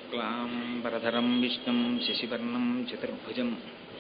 शुक्लाम्बरधरं विष्णुं शशिवर्णं चतुर्भुजं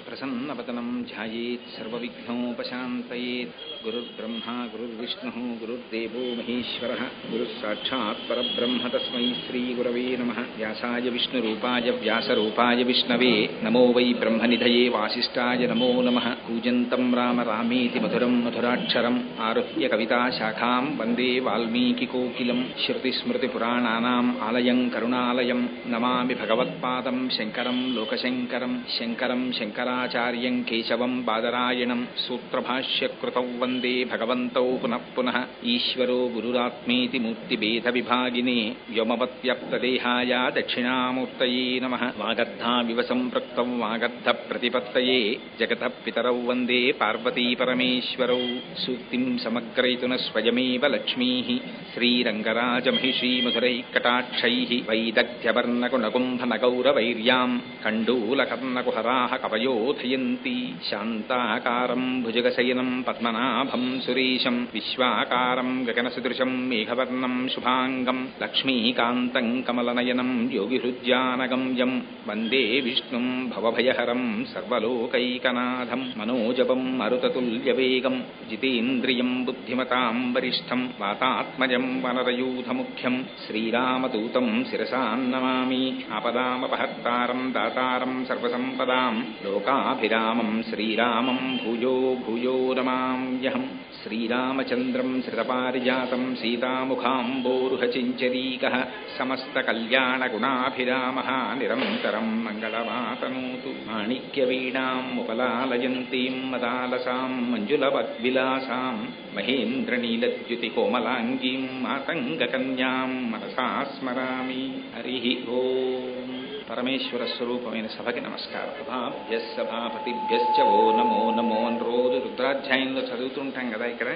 प्रसन्नवदनं ध्यायेत् सर्वविघ्नोपशान्तयेत्। गुरुर्ब्रह्मा गुरुर्विष्णुः गुरुर्देवो महेश्वरः गुरुस्साक्षात् परब्रह्म तस्मै श्रीगुरवे नमः। व्यासाय विष्णुरूपाय व्यासरूपाय विष्णवे नमो वै ब्रह्मनिधये वासिष्ठाय नमो नमः। कूजन्तं राम रामेति मधुरं मधुराक्षरम् आरुह्य कविताशाखां वन्दे वाल्मीकिकोकिलं। श्रुतिस्मृतिपुराणानाम् आलयं करुणालयं नमामि भगवत्पादं शङ्करं लोकशङ्करं। शङ्करं शङ्कराचार्यं केशवं बादरायणं सूत्रभाष्यकृतौ वन्दे भगवन्तौ पुनः पुनः। ईश्वरो गुरुरात्मेति मूर्तिभेदविभागिने व्योमवत्व्याप्तदेहाय दक्षिणामूर्तये नमः। वागर्धाविव सम्पृक्तौ वागर्धप्रतिपत्तये जगतः पितरौ वन्दे पार्वतीपरमेश्वरौ। सूक्तिं समग्रयितुः स्वयमेव लक्ष्मीः श्रीरङ्गराजमहिषीमधुरैकटाक्षैः वैदग्ध्यवर्णकुणकुम्भनगौरवैर्यां कण्डूलकर्णकुहराः कवयोधयन्ति। शान्ताकारं भुजगशयनं पद्मनाभं सुरेशं विश्वाकारं गगनसदृशं मेघवर्णं शुभाङ्गं लक्ष्मीकान्तं कमलनयनं योगिहृद्यानगम्यं वन्दे विष्णुं भवभयहरं सर्वलोकैकनाथं। मनोजवं मरुततुल्यवेगं जितेन्द्रियं बुद्धिमतां वरिष्ठं वातात्मजं वनरयूथमुख्यं श्रीरामदूतं शिरसा नमामि। आपदामपहर्तारं दातारं सर्वसम्पदां लोकाभिरामं श्रीरामं भूयो भूयो नमाम्यहम्। श्रीरामचन्द्रं श्रितपारिजातं सीतामुखाम्बोरुहचिञ्चरीकः समस्तकल्याणगुणाभिरामः निरन्तरं मङ्गलमातनोतु। माणिक्यवीणामुपलालयन्तीं मदालसां मञ्जुलवद्विलासां महेन्द्रनीलद्युतिकोमलाङ्गीं मातङ्गकन्यां मनसा स्मरामि। हरिः ओम्। పరమేశ్వర స్వరూపమైన సభకి నమస్కారం. సభాపతిభ్యశ్చ ఓ నమో నమో అని రోజు రుద్రాధ్యాయంలో చదువుతుంటాం కదా. ఇక్కడ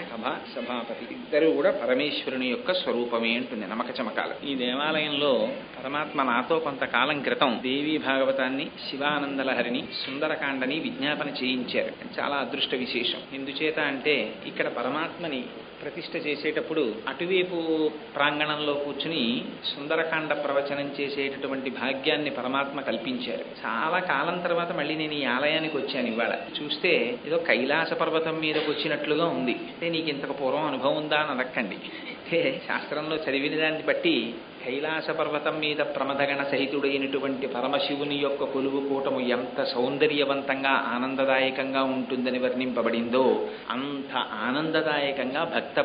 సభాపతి ఇద్దరు కూడా పరమేశ్వరుని యొక్క స్వరూపమే అంటుంది నమక చమకాలు. ఈ దేవాలయంలో పరమాత్మ నాతో కొంతకాలం క్రితం దేవీ భాగవతాన్ని, శివానందలహరిని, సుందరకాండని విజ్ఞాపన చేయించారు. చాలా అదృష్ట విశేషం. ఎందుచేత అంటే ఇక్కడ పరమాత్మని ప్రతిష్ఠ చేసేటప్పుడు అటువైపు ప్రాంగణంలో కూర్చుని సుందరకాండ ప్రవచనం చేసేటటువంటి భాగ్యాన్ని పరమాత్మ కల్పించారు. చాలా కాలం తర్వాత మళ్ళీ నేను ఈ ఆలయానికి వచ్చాను. ఇవాళ చూస్తే ఏదో కైలాస పర్వతం మీదకి వచ్చినట్లుగా ఉంది. అంటే నీకు ఇంతకు పూర్వం అనుభవం ఉందా అని అడక్కండి. అంటే శాస్త్రంలో చదివిన దాన్ని బట్టి కైలాస పర్వతం మీద ప్రమదగణ సహితుడైనటువంటి పరమశివుని యొక్క కొలువు కూటము ఎంత సౌందర్యవంతంగా ఆనందదాయకంగా ఉంటుందని వర్ణింపబడిందో అంత ఆనందదాయకంగా భక్త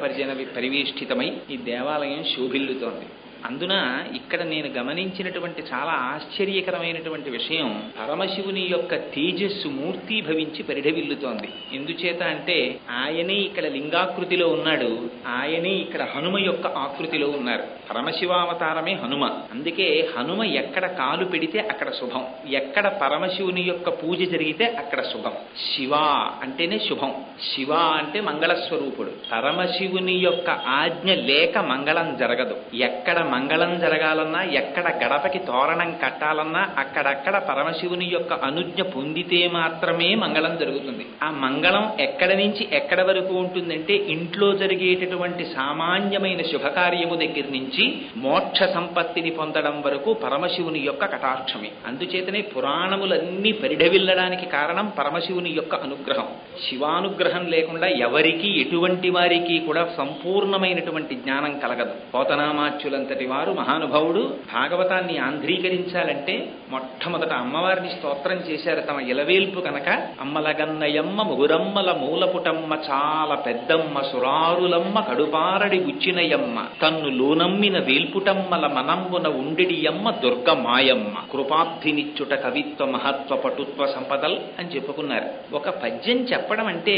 పరివేష్టితమై ఈ దేవాలయం శోభిల్లుతోంది. అందున ఇక్కడ నేను గమనించినటువంటి చాలా ఆశ్చర్యకరమైనటువంటి విషయం, పరమశివుని యొక్క తేజస్సు మూర్తీభవించి పరిఢవిల్లుతోంది. ఎందుచేత అంటే ఆయనే ఇక్కడ లింగాకృతిలో ఉన్నాడు, ఆయనే ఇక్కడ హనుమ యొక్క ఆకృతిలో ఉన్నారు. పరమశివావతారమే హనుమ. అందుకే హనుమ ఎక్కడ కాలు పెడితే అక్కడ శుభం, ఎక్కడ పరమశివుని యొక్క పూజ జరిగితే అక్కడ శుభం. శివ అంటేనే శుభం, శివ అంటే మంగళస్వరూపుడు. పరమశివుని యొక్క ఆజ్ఞ లేక మంగళం జరగదు. ఎక్కడ మంగళం జరగాలన్నా, ఎక్కడ గడపకి తోరణం కట్టాలన్నా అక్కడక్కడ పరమశివుని యొక్క అనుజ్ఞ పొందితే మాత్రమే మంగళం జరుగుతుంది. ఆ మంగళం ఎక్కడ నుంచి ఎక్కడ వరకు ఉంటుందంటే ఇంట్లో జరిగేటటువంటి సామాన్యమైన శుభకార్యము దగ్గర నుంచి మోక్ష సంపత్తిని పొందడం వరకు పరమశివుని యొక్క కటాక్షమే. అందుచేతనే పురాణములన్నీ పరిఢవిల్లడానికి కారణం పరమశివుని యొక్క అనుగ్రహం. శివానుగ్రహం లేకుండా ఎవరికి ఎటువంటి వారికి కూడా సంపూర్ణమైనటువంటి జ్ఞానం కలగదు. పోతనామాచ్యులంతటి వారు మహానుభావుడు భాగవతాన్ని ఆంధ్రీకరించాలంటే మొట్టమొదట అమ్మవారిని స్తోత్రం చేశారు. తమ ఇలవేల్పు కనుక అమ్మలగన్నయమ్మ ముగురమ్మల మూలపుటమ్మ చాలా పెద్దమ్మ సురారులమ్మ కడుపారడి బుచ్చినయమ్మ తన్ను లోనమ్మిన వేల్పుటమ్మల మనంబున ఉండిడియమ్మ దుర్గ మాయమ్మ కృపాబ్ధినిచ్చుట కవిత్వ మహత్వ పటుత్వ సంపదల్ అని చెప్పుకున్నారు. ఒక పద్యం చెప్పడం అంటే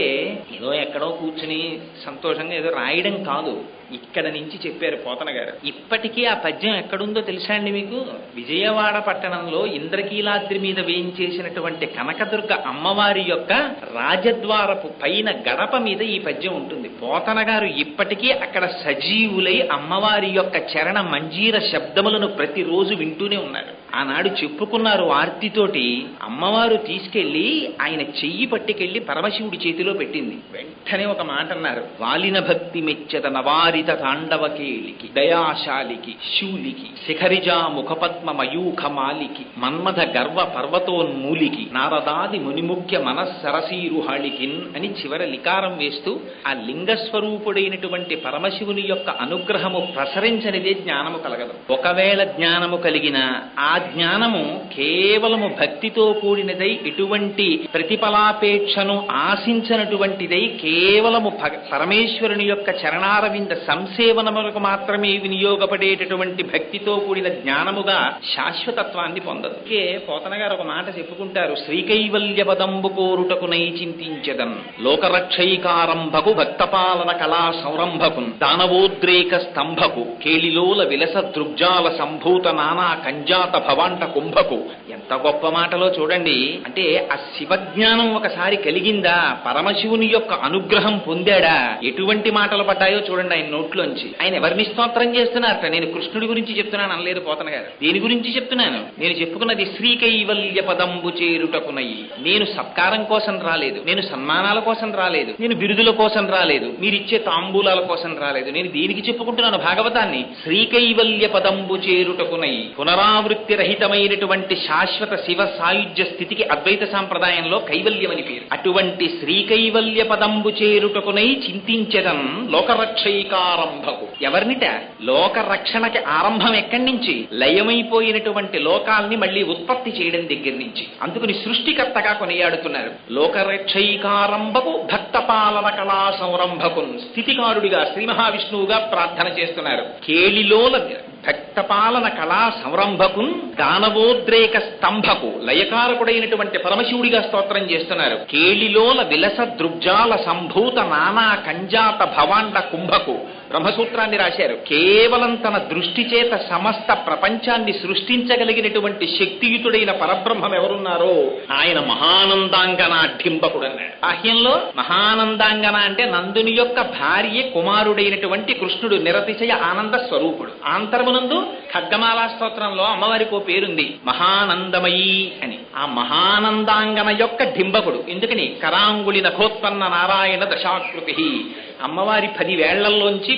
ఏదో ఎక్కడో కూర్చుని సంతోషంగా ఏదో రాయడం కాదు. ఇక్కడ నుంచి చెప్పారు పోతన గారు. ఇప్పటికీ ఆ పద్యం ఎక్కడుందో తెలుసా అండి మీకు? విజయవాడ పట్టణంలో ఇంద్రకీలాద్రి మీద వేయించేసినటువంటి కనకదుర్గ అమ్మవారి యొక్క రాజద్వారపు పైన గడప మీద ఈ పద్యం ఉంటుంది. పోతన గారు ఇప్పటికీ అక్కడ సజీవులై అమ్మవారి యొక్క చరణ మంజీర శబ్దములను ప్రతిరోజు వింటూనే ఉన్నారు. ఆనాడు చెప్పుకున్నారు ఆర్తితోటి. అమ్మవారు తీసుకెళ్లి ఆయన చెయ్యి పట్టుకెళ్లి పరమశివుడి చేతిలో పెట్టింది. వెంటనే ఒక మాట అన్నారు, వాలిన భక్తి మెచ్చత నవారిత తాండవకేళికి దయాశాలికి శూలికి శిఖరిజా ముఖపద్మ మయూఖ మాలికి మన్మథ గర్వ పర్వతోన్మూలికి నారదాది మునిముఖ్య మనస్సరసీరుహాళికిన్ అని చివర లికారం వేస్తూ ఆ లింగస్వరూపుడైనటువంటి పరమశివుని యొక్క అనుగ్రహము ప్రసరించనిదే జ్ఞానము కలగదు. ఒకవేళ జ్ఞానము కలిగిన ఆ జ్ఞానము కేవలము భక్తితో కూడినదై ఎటువంటి ప్రతిఫలాపేక్షను ఆశించనటువంటిదై కేవలము పరమేశ్వరుని యొక్క చరణారవింద సంసేవనములకు మాత్రమే వినియోగపడేటటువంటి భక్తితో కూడిన జ్ఞానముగా శాశ్వతత్వాన్ని పొందదు. పోతన గారు ఒక మాట చెప్పుకుంటారు, శ్రీకైవల్య పదంబు కోరుటకునై చింతించెదన్ లోకరక్షైకారంభకు భక్తపాలన కళా సంరంభకు దానవోద్రేక స్తంభకు కేళిలోల విలస దృగ్జాల సంభూత నానా కంజాత భవాంట కుంభకు. ఎంత గొప్ప మాటలో చూడండి. అంటే ఆ శివజ్ఞానం ఒకసారి కలిగిందా, పరమశివుని యొక్క అనుగ్రహం పొందాడా, ఎటువంటి మాటలు పడ్డాయో చూడండి ఆయన నోట్లోంచి. ఆయన ఎవరిని స్తోత్రం చేస్తున్నారట? నేను కృష్ణుడి గురించి చెప్తున్నాను అనలేదు పోతన గారు. దేని గురించి చెప్తున్నాను? నేను చెప్పుకున్నది శ్రీకైవల్య పదంబు చేరుటకునయి. నేను సత్కారం కోసం రాలేదు, నేను సన్మానాల కోసం రాలేదు, నేను బిరుదుల కోసం రాలేదు, మీరిచ్చే తాంబూలాల కోసం రాలేదు. నేను దీనికి చెప్పుకుంటున్నాను భాగవతాన్ని. శ్రీకైవల్య పదంబు చేరుటకునై పునరావృత్తి రహితమైనటువంటి శాశ్వత శివ సాయుధ్య స్థితికి అద్వైత సాంప్రదాయంలో కైవల్యం అని పేరు. అటువంటి శ్రీకైవల్య పదంబు చేరుటకునై చింతించదం లోకరక్షైకారంభకు. ఎవరినిట? లోకరక్షణకి ఆరంభం ఎక్కడి నుంచి? లయమైపోయినటువంటి లోకాల్ని మళ్ళీ ఉత్పత్తి చేయడం దగ్గర నుంచి. అందుకని సృష్టికర్తగా కొనియాడుతున్నారు. లోకరక్షైకారంభకు భక్త పాలన కళా సంరంభకు స్థితికారుడిగా శ్రీ మహావిష్ణువుగా ప్రార్థన చేస్తున్నారు. కేళిలోల భక్తపాలన కళా సంరంభకు దానవోద్రేక స్తంభకు లయకారకుడైనటువంటి పరమశివుడిగా స్తోత్రం చేస్తున్నారు. కేళిలోల విలస దృగ్జాల సంభూత నానా కంజాత భవాండ కుంభకు బ్రహ్మసూత్రాన్ని రాశారు. కేవలం తన దృష్టి చేత సమస్త ప్రపంచాన్ని సృష్టించగలిగినటువంటి శక్తియుతుడైన పరబ్రహ్మం ఎవరున్నారో ఆయన మహానందాంగన ఢింబకుడు అన్నాడు. బాహ్యంలో మహానందాంగన అంటే నందుని యొక్క భార్య కుమారుడైనటువంటి కృష్ణుడు నిరతిశయ ఆనంద స్వరూపుడు. ఆంతరమునందు ఖడ్గమాలా స్తోత్రంలో అమ్మవారికి ఓ పేరుంది మహానందమయీ అని. ఆ మహానందాంగన యొక్క ఢింబకుడు. ఎందుకని? కరాంగుళి నఖోత్పన్న నారాయణ దశాకృతి. అమ్మవారి 10 వేళ్లల్లోంచి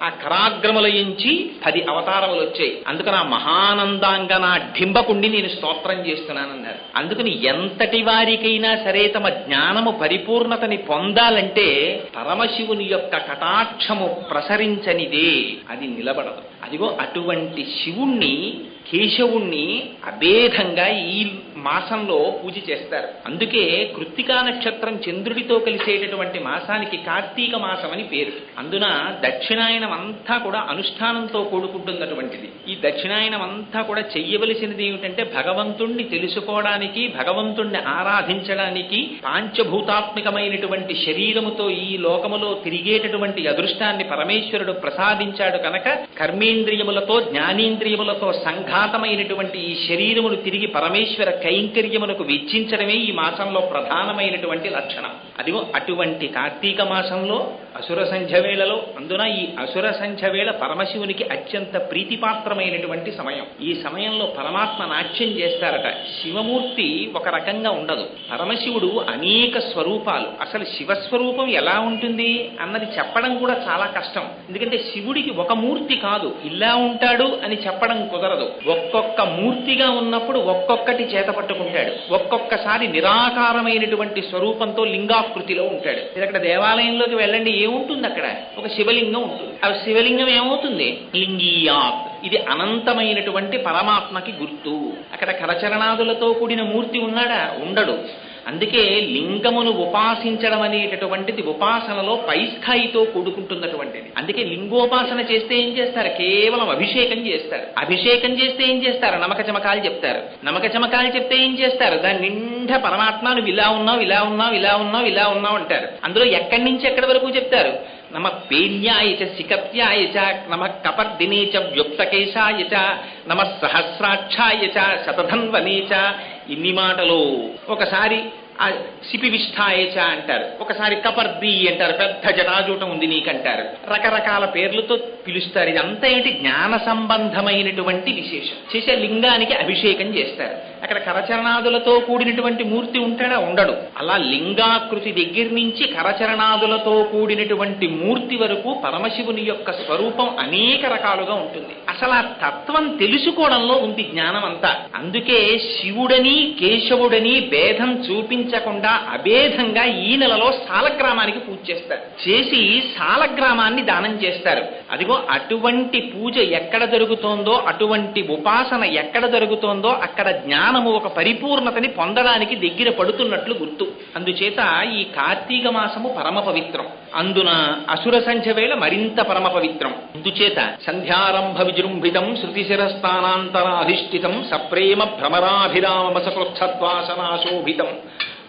ఆ కరాగ్రములయించి 10 అవతారములు వచ్చాయి. అందుకని ఆ మహానందాంగన ఢింబకుండి నేను స్తోత్రం చేస్తున్నానన్నారు. అందుకని ఎంతటి వారికైనా సరే తమ జ్ఞానము పరిపూర్ణతని పొందాలంటే పరమశివుని యొక్క కటాక్షము ప్రసరించనిదే అది నిలబడదు. అదిగో అటువంటి శివుణ్ణి కేశవుణ్ణి అభేదంగా ఈ మాసంలో పూజ చేస్తారు. అందుకే కృత్తికా నక్షత్రం చంద్రుడితో కలిసేటటువంటి మాసానికి కార్తీక మాసం అని పేరు. అందున దక్షిణాయనం అంతా కూడా అనుష్ఠానంతో కూడుకుంటున్నటువంటిది. ఈ దక్షిణాయనం అంతా కూడా చెయ్యవలసినది ఏమిటంటే భగవంతుణ్ణి తెలుసుకోవడానికి, భగవంతుణ్ణి ఆరాధించడానికి పాంచభూతాత్మికమైనటువంటి శరీరముతో ఈ లోకములో తిరిగేటటువంటి అదృష్టాన్ని పరమేశ్వరుడు ప్రసాదించాడు కనుక కర్మేంద్రియములతో జ్ఞానేంద్రియములతో సంఘాతమైనటువంటి ఈ శరీరమును తిరిగి పరమేశ్వర కైంకర్యమునకు వెచ్చించడమే ఈ మాసంలో ప్రధానమైనటువంటి లక్షణం. అదిగో అటువంటి కార్తీక మాసంలో అసుర సంధ్య వేళలో, అందున ఈ అసుర సంధ్య వేళ పరమశివునికి అత్యంత ప్రీతిపాత్రమైనటువంటి సమయం. ఈ సమయంలో పరమాత్మ నాట్యం చేస్తారట. శివమూర్తి ఒక రకంగా ఉండదు, పరమశివుడు అనేక స్వరూపాలు. అసలు శివస్వరూపం ఎలా ఉంటుంది అన్నది చెప్పడం కూడా చాలా కష్టం. ఎందుకంటే శివుడికి ఒక మూర్తి కాదు, ఇలా ఉంటాడు అని చెప్పడం కుదరదు. ఒక్కొక్క మూర్తిగా ఉన్నప్పుడు ఒక్కొక్కటి చేత పట్టుకుంటాడు. ఒక్కొక్కసారి నిరాకారమైనటువంటి స్వరూపంతో లింగాకృతిలో ఉంటాడు. అక్కడ దేవాలయంలోకి వెళ్ళండి, ఏముంటుంది అక్కడ? ఒక శివలింగం ఉంటుంది. ఆ శివలింగం ఏమవుతుంది? లింగీయాత్. ఇది అనంతమైనటువంటి పరమాత్మకి గుర్తు. అక్కడ కరచరణాదులతో కూడిన మూర్తి ఉన్నాడా? ఉండడు. అందుకే లింగమును ఉపాసించడం అనేటటువంటిది ఉపాసనలో పైస్థాయితో కూడుకుంటున్నటువంటిది. అందుకే లింగోపాసన చేస్తే ఏం చేస్తారు? కేవలం అభిషేకం చేస్తారు. అభిషేకం చేస్తే ఏం చేస్తారు? నమక చమకాలు చెప్తారు. నమక చమకాలు చెప్తే ఏం చేస్తారు? దాని నిండా పరమాత్మ నువ్వు ఇలా ఉన్నావు, ఇలా ఉన్నావు, ఇలా ఉన్నావు, ఇలా ఉన్నావు అంటారు. అందులో ఎక్కడి నుంచి ఎక్కడి వరకు చెప్తారు? నమ పేన్యాయ చ శిఖత్యాయ చ నమ కపర్దినే చ వ్యుక్తకేశాయ చ నమ సహస్రాక్షాయ చ శతధన్వనే చ. ఇన్ని మాటలు ఒకసారి ఆ సిపివిష్ఠాయేచ అంటారు, ఒకసారి కపర్ది అంటారు, పెద్ద జటాజూటం ఉంది నీకంటారు, రకరకాల పేర్లతో పిలుస్తారు. ఇదంతా ఏంటి? జ్ఞాన సంబంధమైనటువంటి విశేషం. చేసే లింగానికి అభిషేకం చేస్తారు. అక్కడ కరచరణాదులతో కూడినటువంటి మూర్తి ఉంటాడా? ఉండడు. అలా లింగాకృతి దగ్గర నుంచి కరచరణాదులతో కూడినటువంటి మూర్తి వరకు పరమశివుని యొక్క స్వరూపం అనేక రకాలుగా ఉంటుంది. అసలు ఆ తత్వం తెలుసుకోవడంలో ఉంది జ్ఞానం అంతా. అందుకే శివుడని కేశవుడని భేదం చూపించకుండా అభేదంగా ఈ నెలలో సాలగ్రామానికి పూజ చేస్తారు. చేసి సాలగ్రామాన్ని దానం చేస్తారు. అదిగో అటువంటి పూజ ఎక్కడ జరుగుతోందో, అటువంటి ఉపాసన ఎక్కడ జరుగుతోందో అక్కడ జ్ఞానము ఒక పరిపూర్ణతని పొందడానికి దగ్గర పడుతున్నట్లు గుర్తు. అందుచేత ఈ కార్తీక మాసము పరమ పవిత్రం. అందున అసుర సంధ్య వేళ మరింత పరమ పవిత్రం. అందుచేత సంధ్యారంభ విజృంభితం శృతిశిరస్థానాంతరాధిష్ఠితం సప్రేమ భ్రమరాభిరామసకృచ్ఛద్వాసనాశోభితం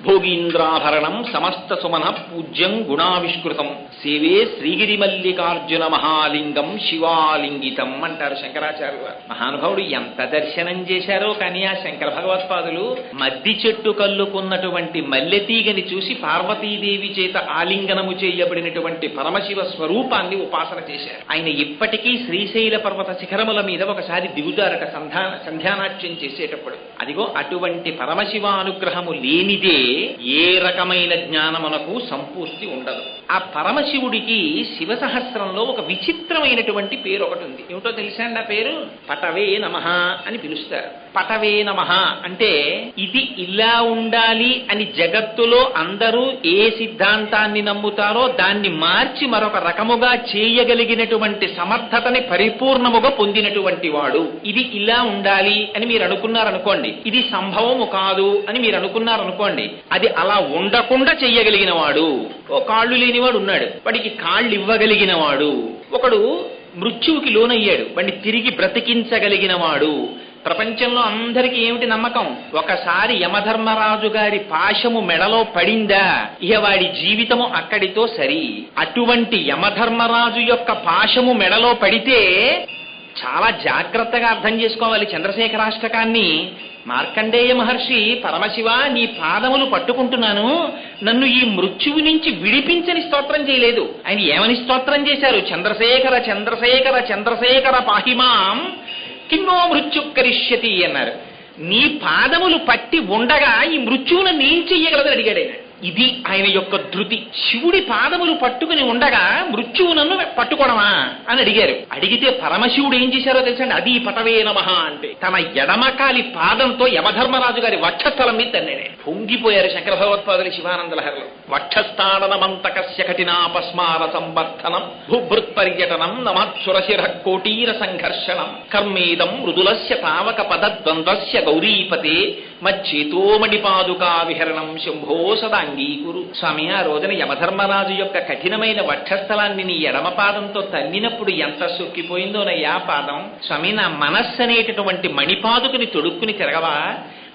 భోగీంద్రాభరణం సమస్త సుమన పూజ్యం గుణావిష్కృతం సేవే శ్రీగిరిమల్లికార్జున మహాలింగం శివాలింగితం అంటారు శంకరాచార్యులు వారు. మహానుభావుడు ఎంత దర్శనం చేశారో కానీ ఆ శంకర భగవత్పాదులు మద్ది చెట్టు కల్లుకున్నటువంటి మల్లెతీగని చూసి పార్వతీదేవి చేత ఆలింగనము చేయబడినటువంటి పరమశివ స్వరూపాన్ని ఉపాసన చేశారు. ఆయన ఇప్పటికీ శ్రీశైల పర్వత శిఖరముల మీద ఒకసారి దిగుతారట సంధ్యానాట్యం చేసేటప్పుడు. అదిగో అటువంటి పరమశివానుగ్రహము లేనిదే ఏ రకమైన జ్ఞానమునకు సంపూర్తి ఉండదు. ఆ పరమశివుడికి శివ సహస్రంలో ఒక విచిత్రమైనటువంటి పేరు ఒకటి ఉంది. ఏమిటో తెలుసా అండి? ఆ పేరు పటవే నమః అని పిలుస్తారు. పటవే నమః అంటే ఇది ఇలా ఉండాలి అని జగత్తులో అందరూ ఏ సిద్ధాంతాన్ని నమ్ముతారో దాన్ని మార్చి మరొక రకముగా చేయగలిగినటువంటి సమర్థతని పరిపూర్ణముగా పొందినటువంటి వాడు. ఇది ఇలా ఉండాలి అని మీరు అనుకున్నారనుకోండి, ఇది సంభవము కాదు అని మీరు అనుకున్నారనుకోండి, అది అలా ఉండకుండా చెయ్యగలిగిన వాడు. ఓ కాళ్ళు లేనివాడు ఉన్నాడు, వాడికి కాళ్ళు ఇవ్వగలిగిన వాడు. ఒకడు మృత్యువుకి లోనయ్యాడు, వాడిని తిరిగి బ్రతికించగలిగిన వాడు. ప్రపంచంలో అందరికీ ఏమిటి నమ్మకం? ఒకసారి యమధర్మరాజు గారి పాశము మెడలో పడిందా ఇక వాడి జీవితము అక్కడితో సరి. అటువంటి యమధర్మరాజు యొక్క పాశము మెడలో పడితే చాలా జాగ్రత్తగా అర్థం చేసుకోవాలి చంద్రశేఖరాష్టకాన్ని. మార్కండేయ మహర్షి, పరమశివ నీ పాదములు పట్టుకుంటున్నాను, నన్ను ఈ మృత్యువు నుంచి విడిపించని స్తోత్రం చేయలేదు. ఆయన ఏమని స్తోత్రం చేశారు? చంద్రశేఖర చంద్రశేఖర చంద్రశేఖర పాహిమాం కిన్నో మృత్యు కరిష్యతి అన్నారు. నీ పాదములు పట్టి ఉండగా ఈ మృత్యువును నేను చెయ్యగలదని అడిగాడు ఆయన. ఇది ఆయన యొక్క ధృతి. శివుడి పాదములు పట్టుకుని ఉండగా మృత్యువు నన్ను పట్టుకోవడమా అని అడిగారు. అడిగితే పరమశివుడు ఏం చేశారో తెలుసండి? అది పటవే నమః అంటే తన ఎడమకాలి పాదంతో యమధర్మరాజు గారి వక్షస్థలం మీద తన్నాడే. పొంగిపోయారు శంకర భగవత్పాదులు శివానంద లహరిలో. వక్షస్థానమంతకస్య కఠినాపస్మార సంవర్ధనం భూభృత్పర్యటనం నమత్సురశిర కోటీర సంఘర్షణం కర్మేదం మృదులస్య తావక పదద్వంద్వస్య గౌరీపతే మచ్చేతోమణిపాదుకా విహరణం శంభో సదాంగీకురు. స్వామి, ఆ రోజున యమధర్మరాజు యొక్క కఠినమైన వక్షస్థలాన్ని నీ ఎడమ పాదంతో తన్నినప్పుడు ఎంత సొక్కిపోయిందోనయ్యా పాదం. స్వామి, నా మనస్సు అనేటటువంటి మణిపాదుకుని తొడుక్కుని తిరగవా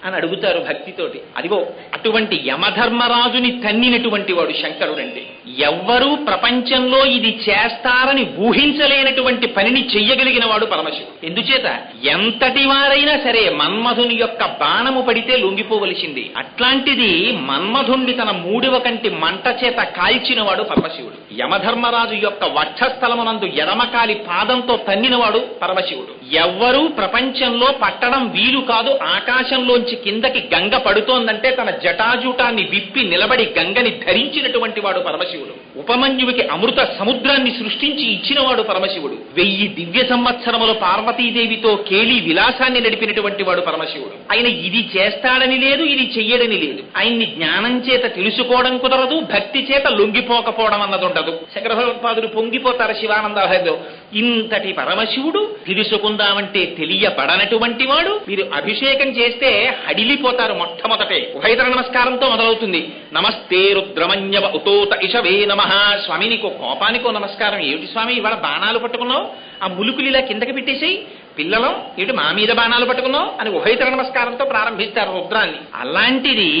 అని అడుగుతారు భక్తితోటి. అదిగో అటువంటి యమధర్మరాజుని తన్నినటువంటి వాడు శంకరుడంటే. ఎవ్వరూ ప్రపంచంలో ఇది చేస్తారని ఊహించలేనటువంటి పనిని చెయ్యగలిగిన వాడు పరమశివుడు. ఎందుచేత ఎంతటి వారైనా సరే మన్మధుని యొక్క బాణము పడితే లొంగిపోవలసింది. అట్లాంటిది మన్మధుణ్ణి తన మూడివ కంటి మంట చేత కాల్చిన వాడు పరమశివుడు. యమధర్మరాజు యొక్క వక్షస్థలమునందు ఎడమకాలి పాదంతో తన్నినవాడు పరమశివుడు. ఎవ్వరూ ప్రపంచంలో పట్టడం వీలు కాదు. ఆకాశంలోంచి కిందకి గంగ పడుతోందంటే తన జటాజూటాన్ని విప్పి నిలబడి గంగని ధరించినటువంటి వాడు పరమశివుడు. ఉపమన్యుడికి అమృత సముద్రాన్ని సృష్టించి ఇచ్చినవాడు పరమశివుడు. 1000 దివ్య సంవత్సరములు పార్వతీదేవితో కేళి విలాసాన్ని నడిపినటువంటి వాడు పరమశివుడు. ఆయన ఇది చేస్తాడని లేదు, ఇది చెయ్యడని లేదు. ఆయన్ని జ్ఞానం చేత తెలుసుకోవడం కుదరదు, భక్తి చేత లొంగిపోకపోవడం అన్నది ఉండదు. శంకర భగవత్పాదులు పొంగిపోతారు శివానందలో. ఇంతటి పరమశివుడు తెలుసుకుందామంటే తెలియబడనటువంటి వాడు. మీరు అభిషేకం చేస్తే హడిలిపోతారు. మొట్టమొదటే ఉభయతర నమస్కారంతో మొదలవుతుంది. నమస్తే రుద్రమన్యవ ఉతోత ఇషవే నమః. స్వామి, నీకు కోపానికో నమస్కారం. ఏమిటి స్వామి ఇవాళ బాణాలు పట్టుకున్నావు, ఆ ములుకులు ఇలా కిందకి పెట్టేసేయి, పిల్లలం ఏమిటి మా మీద బాణాలు పట్టుకున్నావు అని ఉభయతర నమస్కారంతో ప్రారంభిస్తారు రుద్రాన్ని. అలాంటిది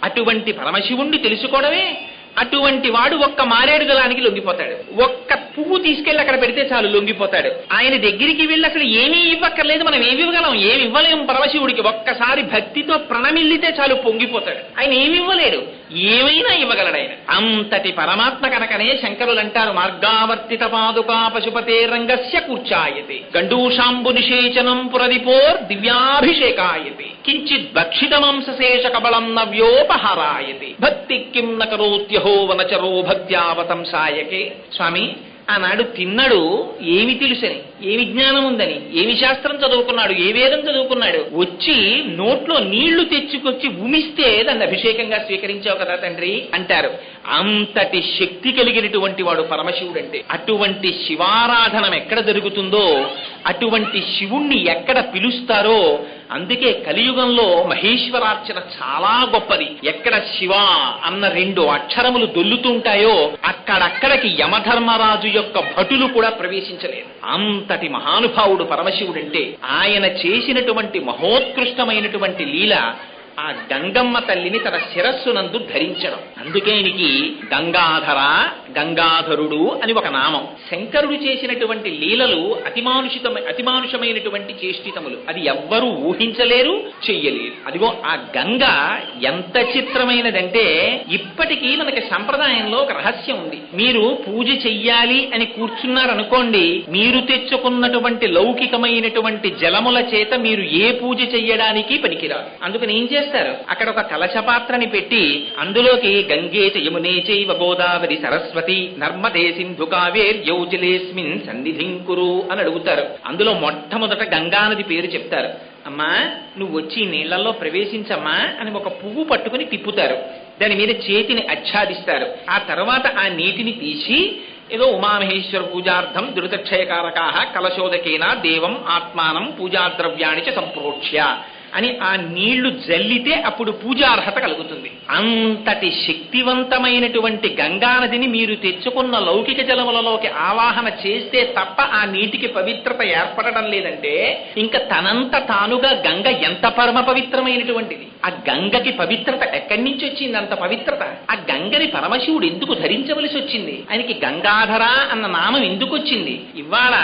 అటువంటి పరమశివుణ్ణి తెలుసుకోవడమే. అటువంటి వాడు ఒక్క మారేడు దళానికి లొంగిపోతాడు. ఒక్క పువ్వు తీసుకెళ్లి అక్కడ పెడితే చాలు లొంగిపోతాడు. ఆయన దగ్గరికి వెళ్ళి అసలు ఏమీ ఇవ్వక్కర్లేదు, మనం ఏమి ఇవ్వగలం, ఏమి ఇవ్వలేము పరమశివుడికి. ఒక్కసారి భక్తితో ప్రణమిల్లితే చాలు పొంగిపోతాడు. ఆయన ఏమి ఇవ్వలేడు, ఏమైనా ఇవ్వగలడు ఆయన. అంతటి పరమాత్మ కనుకనే శంకరులు అంటారు, మార్గావర్తిత పాదుకా పశుపతే రంగస్య కూర్చాయతే గండూషాంబు నిషేచనం పురదిపోర్ దివ్యాభిషేకాయతే కించిత్ భక్షిత మాంసశేష కబలం నవ్యోపహారాయతే భక్తి కిం నకరోత్యహో వనచరో భక్త్యావతంసాయకే. స్వామి, ఆనాడు తిన్నడు ఏమి తెలుసని, ఏమి జ్ఞానం ఉందని, ఏమి శాస్త్రం చదువుకున్నాడు, ఏ వేదం చదువుకున్నాడు, వచ్చి నోట్లో నీళ్లు తెచ్చుకొచ్చి ఉమిస్తే దాన్ని అభిషేకంగా స్వీకరించావు కదా తండ్రి అంటారు. అంతటి శక్తి కలిగినటువంటి వాడు పరమశివుడు అంటే. అటువంటి శివారాధనం ఎక్కడ జరుగుతుందో, అటువంటి శివుణ్ణి ఎక్కడ పిలుస్తారో, అందుకే కలియుగంలో మహేశ్వరార్చన చాలా గొప్పది. ఎక్కడ శివ అన్న 2 అక్షరములు దొల్లుతుంటాయో అక్కడక్కడికి యమధర్మరాజు యొక్క భటులు కూడా ప్రవేశించలేరు. అంతటి మహానుభావుడు పరమశివుడంటే. ఆయన చేసినటువంటి మహోత్కృష్టమైనటువంటి లీల ఆ గంగమ్మ తల్లిని తన శిరస్సునందు ధరించడం. అందుకే ఆయనకి గంగాధర, గంగాధరుడు అని ఒక నామం. శంకరుడు చేసినటువంటి లీలలు అతిమానుషమైనటువంటి చేష్టితములు. అది ఎవ్వరూ ఊహించలేరు, చెయ్యలేరు. అదిగో ఆ గంగ ఎంత చిత్రమైనదంటే, ఇప్పటికీ మనకి సంప్రదాయంలో ఒక రహస్యం ఉంది. మీరు పూజ చెయ్యాలి అని కూర్చున్నారనుకోండి, మీరు తెచ్చుకున్నటువంటి లౌకికమైనటువంటి జలముల చేత మీరు ఏ పూజ చెయ్యడానికి పనికిరాదు. అందుకని ఏం చేస్తారు, అక్కడ ఒక కలశపాత్రని పెట్టి అందులోకి గంగే చ యమునే చైవ గోదావరి సరస్వతి నర్మదే సింధు కావేర్యౌ జలేస్మిన్ సన్నిధిం కురు అని అడుగుతారు. అందులో మొట్టమొదట గంగానది పేరు చెప్తారు. అమ్మా, నువ్వు వచ్చి నీళ్లలో ప్రవేశించమ్మా అని ఒక పువ్వు పట్టుకుని తిప్పుతారు. దాని మీద చేతిని ఆచ్ఛాదిస్తారు. ఆ తర్వాత ఆ నీటిని తీసి ఏదో ఉమామహేశ్వర పూజార్థం దురితక్షయకారకాః కలశోదకేన దేవం ఆత్మానం పూజాద్రవ్యాణి చ సంప్రోక్ష్య అని ఆ నీళ్లు జల్లితే అప్పుడు పూజార్హత కలుగుతుంది. అంతటి శక్తివంతమైనటువంటి గంగానదిని మీరు తెచ్చుకున్న లౌకిక జలములలోకి ఆవాహన చేస్తే తప్ప ఆ నీటికి పవిత్రత ఏర్పడడం లేదంటే, ఇంకా తనంత తానుగా గంగ ఎంత పరమ పవిత్రమైనటువంటిది. ఆ గంగకి పవిత్రత ఎక్కడి నుంచి వచ్చింది? అంత పవిత్రత. ఆ గంగని పరమశివుడు ఎందుకు ధరించవలసి వచ్చింది? ఆయనకి గంగాధర అన్న నామం ఎందుకు వచ్చింది? ఇవాళ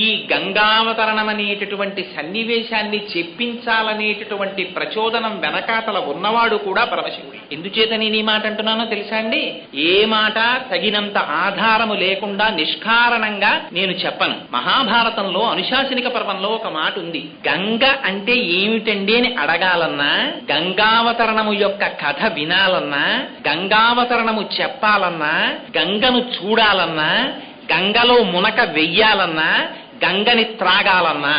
ఈ గంగావతరణం అనేటటువంటి సన్నివేశాన్ని చెప్పించాలనేటటువంటి ప్రచోదనం వెనకాతల ఉన్నవాడు కూడా పరమశివుడు. ఎందుచేత నేను ఈ మాట అంటున్నానో తెలుసా అండి? ఏ మాట తగినంత ఆధారము లేకుండా నిష్కారణంగా నేను చెప్పను. మహాభారతంలో అనుశాసనిక పర్వంలో ఒక మాట ఉంది. గంగ అంటే ఏమిటండి అని అడగాలన్నా, గంగావతరణము యొక్క కథ వినాలన్నా, గంగావతరణము చెప్పాలన్నా, గంగను చూడాలన్నా, గంగలో మునక వెయ్యాలన్నా, గంగని త్రాగాలన్నా,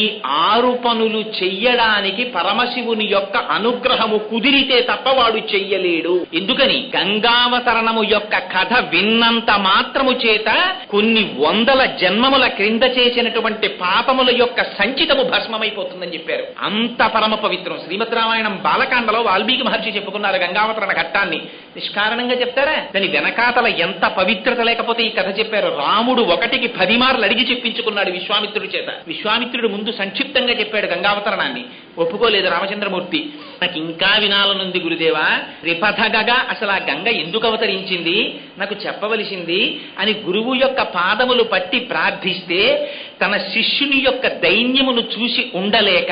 ఈ 6 పనులు చెయ్యడానికి పరమశివుని యొక్క అనుగ్రహము కుదిరితే తప్ప వాడు చెయ్యలేడు. ఎందుకని? గంగావతరణము యొక్క కథ విన్నంత మాత్రము చేత కొన్ని 100 జన్మముల క్రింద చేసినటువంటి పాపముల యొక్క సంచితము భస్మమైపోతుందని చెప్పారు. అంత పరమ పవిత్రం. శ్రీమద్ రామాయణం బాలకాండలో వాల్మీకి మహర్షి చెప్పుకున్నారు గంగావతరణ ఘట్టాన్ని. నిష్కారణంగా చెప్తారా? దాని వెనకాతల ఎంత పవిత్రత లేకపోతే ఈ కథ చెప్పారు. రాముడు 1కి 10 మార్లు అడిగి చెప్పించుకున్నాడు విశ్వామిత్రుడి చేత. విశ్వామిత్రుడు ముందు సంక్షిప్తంగా చెప్పాడు గంగావతరణాన్ని, ఒప్పుకోలేదు రామచంద్రమూర్తి. నాకు ఇంకా వినాలనుంది గురుదేవా, రిపథగగా అసలు ఆ గంగ ఎందుకు అవతరించింది నాకు చెప్పవలసింది అని గురువు యొక్క పాదములు పట్టి ప్రార్థిస్తే, తన శిష్యుని యొక్క దైన్యమును చూసి ఉండలేక,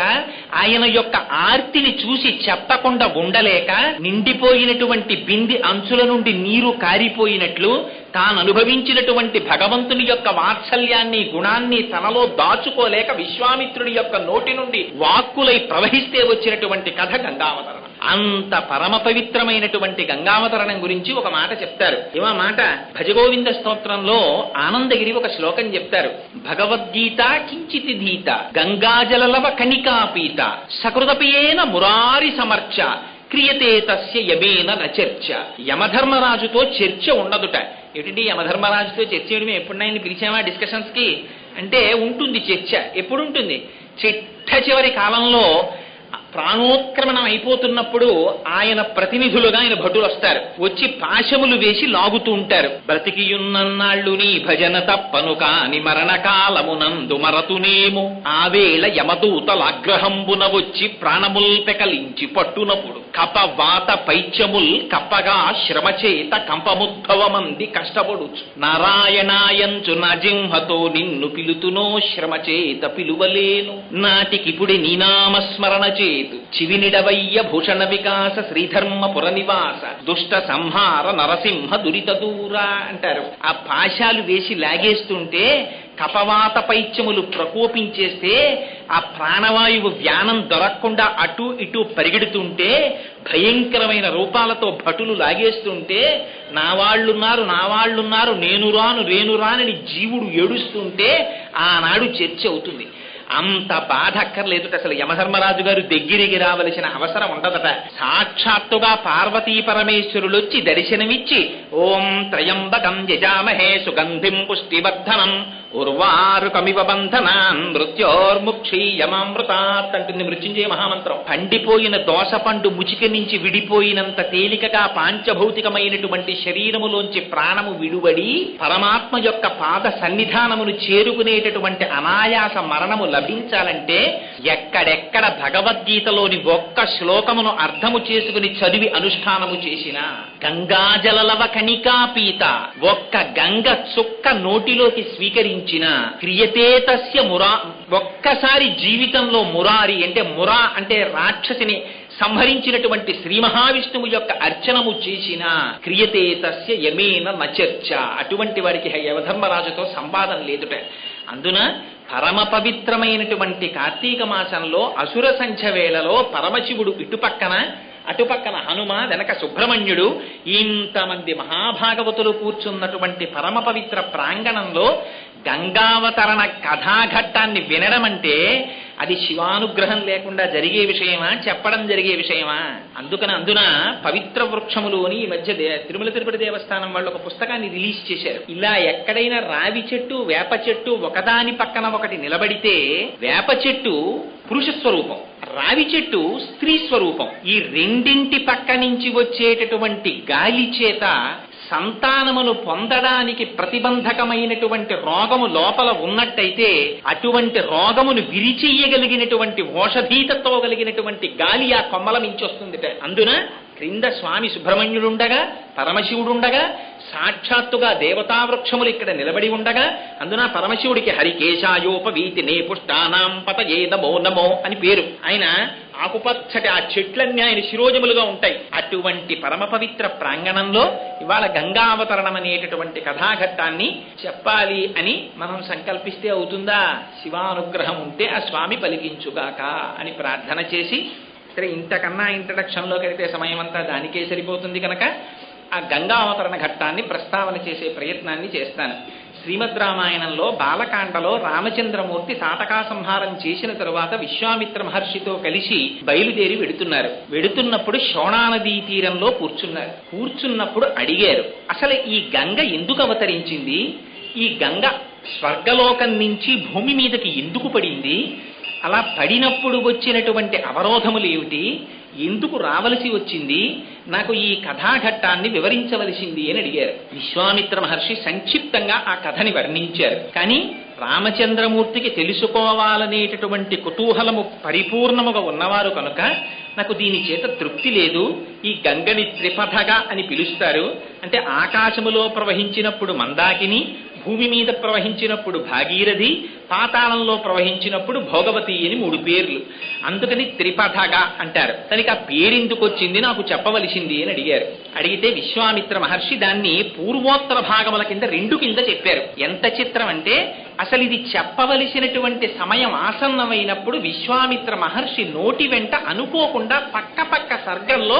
ఆయన యొక్క ఆర్తిని చూసి చెప్పకుండా ఉండలేక, నిండిపోయినటువంటి బింది అంచుల నుండి నీరు కారిపోయినట్లు తాను అనుభవించినటువంటి భగవంతుని యొక్క వాత్సల్యాన్ని, గుణాన్ని తనలో దాచుకోలేక విశ్వామిత్రుడి యొక్క నోటి నుండి వాక్కులై ప్రవహిస్తే వచ్చినటువంటి కథ గంగావతరణం. అంత పరమ పవిత్రమైనటువంటి గంగావతరణం గురించి ఒక మాట చెప్తారు. ఏమా మాట? భజగోవింద స్తోత్రంలో ఆనందగిరి ఒక శ్లోకం చెప్తారు. భగవద్గీత కించితి ధీత గంగాజలలవ కణికాపీత సకృతపేన మురారి సమర్చ క్రియతే తస్య యమేన నచర్చ. యమధర్మరాజుతో చర్చ ఉండదుట. ఏమిటండి యమధర్మరాజుతో చర్చ చేయడం? ఎప్పుడైనా పిలిచామా డిస్కషన్స్ కి అంటే? ఉంటుంది చర్చ. ఎప్పుడు ఉంటుంది? చిట్ట చివరి కాలంలో ప్రాణోత్క్రమణం అయిపోతున్నప్పుడు ఆయన ప్రతినిధులుగా ఆయన భటులు వస్తారు, వచ్చి పాశములు వేసి లాగుతూ ఉంటారు. బ్రతికియున్నన్నాళ్ళు నీ భజన తప్పను కాని మరణకాలమునందు మరతునేము ఆవేళ యమదూతలాగ్రహంబున వచ్చి ప్రాణముల్ పెకలించి పట్టునప్పుడు కపవాత పైత్యముల్ కప్పగా శ్రమచేత కంపముద్భవమంది కష్టపడుచు నారాయణాయంచు నా జింహతో నిన్ను పిలుతునో శ్రమచేత పిలువలేను నాటికిపుడి నీనామస్మరణ చేతు చివినిడవయ్య భూషణ వికాస శ్రీధర్మపుర నివాస దుష్ట సంహార నరసింహ దురిత దూరా అంటారు. ఆ పాశాలు వేసి లాగేస్తుంటే కపవాత పైత్యములు ప్రకోపించేస్తే ఆ ప్రాణవాయువు వ్యానం దొరకకుండా అటు ఇటు పరిగెడుతుంటే భయంకరమైన రూపాలతో భటులు లాగేస్తుంటే నా వాళ్ళున్నారు నేను రానని జీవుడు ఏడుస్తుంటే ఆనాడు చర్చ అవుతుంది. అంత బాధ అక్కర్లేదుట. అసలు యమధర్మరాజు గారు దగ్గరికి రావలసిన అవసరం ఉండదట. సాక్షాత్తుగా పార్వతీ పరమేశ్వరులొచ్చి దర్శనమిచ్చి ఓం త్రయంబకం యజామహే సుగంధిం పుష్టివర్ధనం ఉర్వారుకమివ బంధనాన్ మృత్యోర్ముక్షీయమామృతాత్ అంటుంది మృత్యుంజయ మహామంత్రం. పండిపోయిన దోసపండు ముచిక నుంచి విడిపోయినంత తేలికగా పాంచభౌతికమైనటువంటి శరీరములోంచి ప్రాణము విడువడి పరమాత్మ యొక్క పాద సన్నిధానమును చేరుకునేటటువంటి అనాయాస మరణము లభించాలంటే ఎక్కడెక్కడ భగవద్గీతలోని ఒక్క శ్లోకమును అర్థము చేసుకుని చదివి అనుష్ఠానము చేసిన గంగాజలలవ కణికాపీత ఒక్క గంగ చుక్క నోటిలోకి స్వీకరించిన క్రియతే తస్య మురా ఒక్కసారి జీవితంలో మురారి అంటే మురా అంటే రాక్షసిని సంహరించినటువంటి శ్రీ మహావిష్ణువు యొక్క అర్చనము చేసిన క్రియతే తస్య యమేన నచర్చ అటువంటి వారికి యమధర్మరాజుతో సంవాదం లేదుట. అందున పరమ పవిత్రమైనటువంటి కార్తీక మాసంలో అసుర సంఖ్య వేళలో పరమశివుడు అటుపక్కన హనుమ వెనక సుబ్రహ్మణ్యుడు ఇంతమంది మహాభాగవతులు కూర్చున్నటువంటి పరమ పవిత్ర ప్రాంగణంలో గంగావతరణ కథాఘట్టాన్ని వినడం అంటే అది శివానుగ్రహం లేకుండా జరిగే విషయమా, చెప్పడం జరిగే విషయమా? అందున పవిత్ర వృక్షములు అని ఈ మధ్య తిరుమల తిరుపతి దేవస్థానం వాళ్ళు ఒక పుస్తకాన్ని రిలీజ్ చేశారు. ఇలా ఎక్కడైనా రావి చెట్టు వేప చెట్టు ఒకదాని పక్కన ఒకటి నిలబడితే వేప చెట్టు పురుష స్వరూపం, రావి చెట్టు స్త్రీ స్వరూపం. ఈ రెండింటి పక్క నుంచి వచ్చేటటువంటి గాలి చేత సంతానమును పొందడానికి ప్రతిబంధకమైనటువంటి రోగము లోపల ఉన్నట్టయితే అటువంటి రోగమును విరిచెయ్యగలిగినటువంటి ఓషధీతతో కలిగినటువంటి గాలి ఆ కొమ్మల నుంచి వస్తుందిట. అందున క్రింద స్వామి సుబ్రహ్మణ్యుడుండగా పరమశివుడుండగా సాక్షాత్తుగా దేవతావృక్షములు ఇక్కడ నిలబడి ఉండగా అందున పరమశివుడికి హరికేశాయోపవీతినే పుష్టానాం పతయే నమో నమో అని పేరు. ఆయన ఆకుపచ్చటి ఆ చెట్లన్నీ ఆయన శిరోజములుగా ఉంటాయి. అటువంటి పరమ పవిత్ర ప్రాంగణంలో ఇవాళ గంగావతరణం అనేటటువంటి కథాఘట్టాన్ని చెప్పాలి అని మనం సంకల్పిస్తే అవుతుందా? శివానుగ్రహం ఉంటే ఆ స్వామి పలికించుగాక అని ప్రార్థన చేసి సరే ఇంతకన్నా ఇంట్రడక్షన్లోకి వెళ్తే సమయం అంతా దానికే సరిపోతుంది కనుక ఆ గంగావతరణ ఘట్టాన్ని ప్రస్తావన చేసే ప్రయత్నాన్ని చేస్తాను. శ్రీమద్ రామాయణంలో బాలకాండలో రామచంద్రమూర్తి తాటకా సంహారం చేసిన తరువాత విశ్వామిత్ర మహర్షితో కలిసి బయలుదేరి వెడుతున్నప్పుడు శోణానదీ తీరంలో కూర్చున్నప్పుడు అడిగారు, అసలు ఈ గంగ ఎందుకు అవతరించింది? ఈ గంగ స్వర్గలోకం నుంచి భూమి మీదకి ఎందుకు పడింది? అలా పడినప్పుడు వచ్చినటువంటి అవరోధములు ఏమిటి? ఎందుకు రావలసి వచ్చింది? నాకు ఈ కథాఘట్టాన్ని వివరించవలసింది అని అడిగారు. విశ్వామిత్ర మహర్షి సంక్షిప్తంగా ఆ కథని వర్ణించారు. కానీ రామచంద్రమూర్తికి తెలుసుకోవాలనేటటువంటి కుతూహలము పరిపూర్ణముగా ఉన్నవారు కనుక నాకు దీని చేత తృప్తి లేదు. ఈ గంగని త్రిపథగా అని పిలుస్తారు. అంటే ఆకాశములో ప్రవహించినప్పుడు మందాకిని, భూమి మీద ప్రవహించినప్పుడు భాగీరథి, పాతాళంలో ప్రవహించినప్పుడు భోగవతి అని 3 పేర్లు. అందుకని త్రిపథగా అంటారు. దానికి ఆ పేరెందుకు వచ్చింది నాకు చెప్పవలసింది అని అడిగారు. అడిగితే విశ్వామిత్ర మహర్షి దాన్ని పూర్వోత్తర భాగముల కింద 2 కింద చెప్పారు. ఎంత చిత్రం అంటే అసలు ఇది చెప్పవలసినటువంటి సమయం ఆసన్నమైనప్పుడు విశ్వామిత్ర మహర్షి నోటి వెంట అనుకోకుండా పక్క సర్గంలో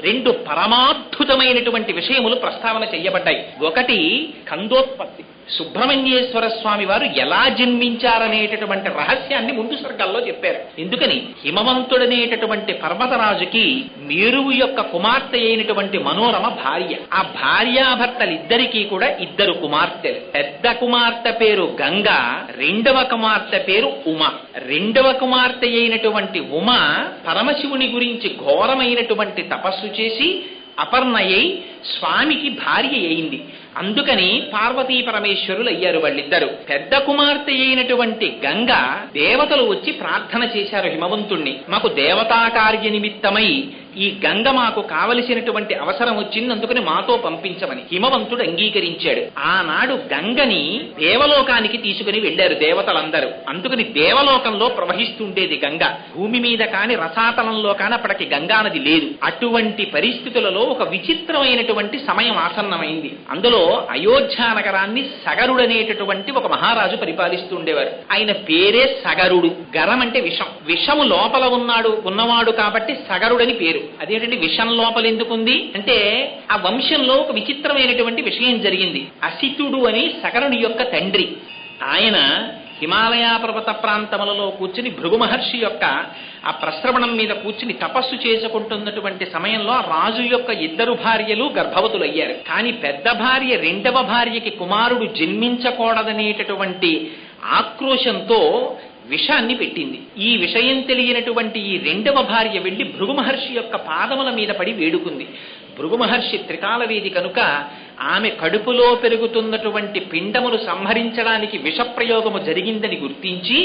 2 పరమాద్భుతమైనటువంటి విషయములు ప్రస్తావన చెయ్యబడ్డాయి. ఒకటి కందోత్పత్తి. సుబ్రహ్మణ్యేశ్వర స్వామి వారు ఎలా జన్మించారనేటటువంటి రహస్యాన్ని ముందు సర్గల్లో చెప్పారు. ఎందుకని హిమవంతుడనేటటువంటి పర్వతరాజుకి మేరువు యొక్క కుమార్తె అయినటువంటి మనోరమ భార్య. ఆ భార్యాభర్తలిద్దరికీ కూడా 2 కుమార్తెలు. పెద్ద కుమార్తె పేరు గంగ, రెండవ కుమార్తె పేరు ఉమ. రెండవ కుమార్తె అయినటువంటి ఉమ పరమశివుని గురించి ఘోరమైనటువంటి తపస్సు చేసి అపర్ణయై స్వామికి భార్య అయింది. అందుకని పార్వతీ పరమేశ్వరులు అయ్యారు వాళ్ళిద్దరు. పెద్ద కుమార్తె అయినటువంటి గంగ దేవతలు వచ్చి ప్రార్థన చేశారు హిమవంతుణ్ణి, మాకు దేవతా కార్య నిమిత్తమై ఈ గంగ మాకు కావలసినటువంటి అవసరం వచ్చింది, అందుకని మాతో పంపించమని. హిమవంతుడు అంగీకరించాడు. ఆనాడు గంగని దేవలోకానికి తీసుకుని వెళ్లారు దేవతలందరూ. అందుకని దేవలోకంలో ప్రవహిస్తుండేది గంగ. భూమి మీద కాని రసాతలంలో కాని అప్పటికి గంగా నది లేదు. అటువంటి పరిస్థితులలో ఒక విచిత్రమైనటువంటి సమయం ఆసన్నమైంది. అందులో అయోధ్య నగరాన్ని సగరుడనేటటువంటి ఒక మహారాజు పరిపాలిస్తూ ఉండేవారు. ఆయన పేరే సగరుడు. గరం అంటే విషం, విషము లోపల ఉన్నవాడు కాబట్టి సగరుడని పేరు. అదేంటంటే విషం లోపల ఎందుకుంది అంటే ఆ వంశంలో ఒక విచిత్రమైనటువంటి విషయం జరిగింది. అసితుడు అని సగరుని యొక్క తండ్రి. ఆయన హిమాలయ పర్వత ప్రాంతములలో కూర్చుని భృగు మహర్షి యొక్క ఆ ప్రశ్రవణం మీద కూర్చుని తపస్సు చేసుకుంటున్నటువంటి సమయంలో ఆ రాజు యొక్క 2 భార్యలు గర్భవతులయ్యారు. కానీ పెద్ద భార్య రెండవ భార్యకి కుమారుడు జన్మించకూడదనేటటువంటి ఆక్రోశంతో విషాన్ని పెట్టింది. ఈ విషయం తెలియనటువంటి ఈ రెండవ భార్య వెళ్లి భృగు మహర్షి యొక్క పాదముల మీద పడి వేడుకుంది. భృగు మహర్షి త్రికాలవేది కనుక ఆమె కడుపులో పెరుగుతున్నటువంటి పిండములు సంహరించడానికి విషప్రయోగము జరిగిందని గుర్తించి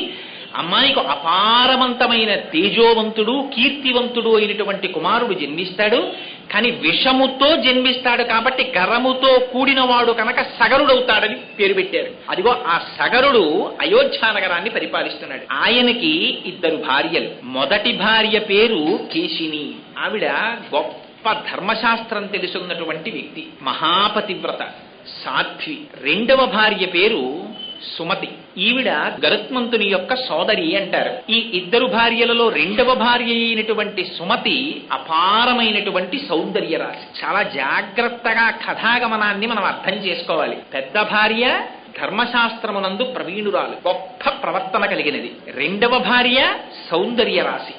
అమ్మాయికి అపారవంతమైన తేజోవంతుడు కీర్తివంతుడు అయినటువంటి కుమారుడు జన్మిస్తాడు, కానీ విషముతో జన్మిస్తాడు కాబట్టి గరముతో కూడినవాడు కనుక సగరుడవుతాడని పేరు పెట్టారు. అదిగో ఆ సగరుడు అయోధ్య నగరాన్ని పరిపాలిస్తున్నాడు. ఆయనకి 2 భార్యలు. మొదటి భార్య పేరు కేశిని. ఆవిడ గొప్ప ధర్మశాస్త్రం తెలుసున్నటువంటి వ్యక్తి, మహాపతివ్రత, సాధ్వి. రెండవ భార్య పేరు సుమతి. ఈవిడ గరుత్మంతుని యొక్క సోదరి అంటారు. ఈ 2 భార్యలలో రెండవ భార్య అయినటువంటి సుమతి అపారమైనటువంటి సౌందర్య రాశి. చాలా జాగ్రత్తగా కథాగమనాన్ని మనం అర్థం చేసుకోవాలి. పెద్ద భార్య ధర్మశాస్త్రమునందు ప్రవీణురాలు, గొప్ప ప్రవర్తన కలిగినది. రెండవ భార్య సౌందర్య రాశి.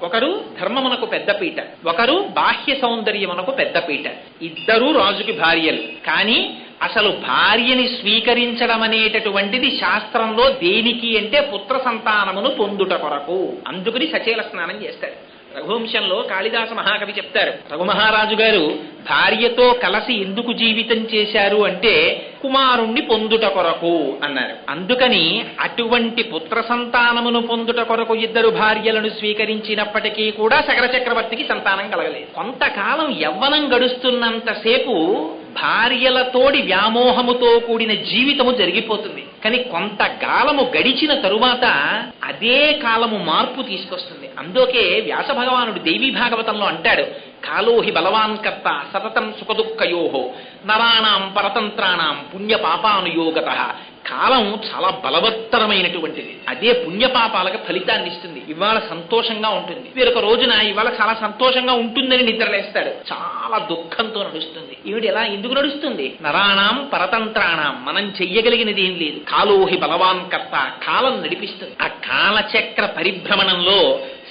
ఒకరు ధర్మమునకు పెద్దపీట, ఒకరు బాహ్య సౌందర్యమునకు పెద్దపీట. 2 రాజుకి భార్యలు. కానీ అసలు భార్యని స్వీకరించడం అనేటటువంటిది శాస్త్రంలో దేనికి అంటే పుత్ర సంతానమును పొందుట కొరకు. అందుకని సచేల స్నానం చేస్తాడు. రఘువంశంలో కాళిదాస మహాకవి చెప్తారు, రఘుమహారాజు గారు భార్యతో కలిసి ఎందుకు జీవితం చేశారు అంటే కుమారుణ్ణి పొందుట కొరకు అన్నారు. అందుకని అటువంటి పుత్ర సంతానమును పొందుట కొరకు 2 భార్యలను స్వీకరించినప్పటికీ కూడా సగర చక్రవర్తికి సంతానం కలగలేదు. కొంతకాలం యవ్వనం గడుస్తున్నంతసేపు భార్యలతోడి వ్యామోహముతో కూడిన జీవితము జరిగిపోతుంది. కానీ కొంతకాలము గడిచిన తరువాత అదే కాలము మార్పు తీసుకొస్తుంది. అందుకే వ్యాస భగవానుడు దేవీ భాగవతంలో అంటాడు, కాలోహి బలవాన్ కర్త సతతం సుఖదుఃఖయోహో నరాణాం పరతంత్రాణం పుణ్యపాపానుయోగతః. కాలం చాలా బలవత్తరమైనటువంటిది. అదే పుణ్యపాపాలకు ఫలితాన్ని ఇస్తుంది. ఇవాళ సంతోషంగా ఉంటుంది, వేరొక రోజున ఇవాళ చాలా సంతోషంగా ఉంటుందని నిద్రలేస్తాడు, చాలా దుఃఖంతో నడుస్తుంది. ఈవిడ ఎలా ఎందుకు నడుస్తుంది? నరాణాం పరతంత్రాణం, మనం చెయ్యగలిగినది ఏం లేదు. కాలోహి బలవాన్ కర్త, కాలం నడిపిస్తుంది. ఆ కాలచక్ర పరిభ్రమణంలో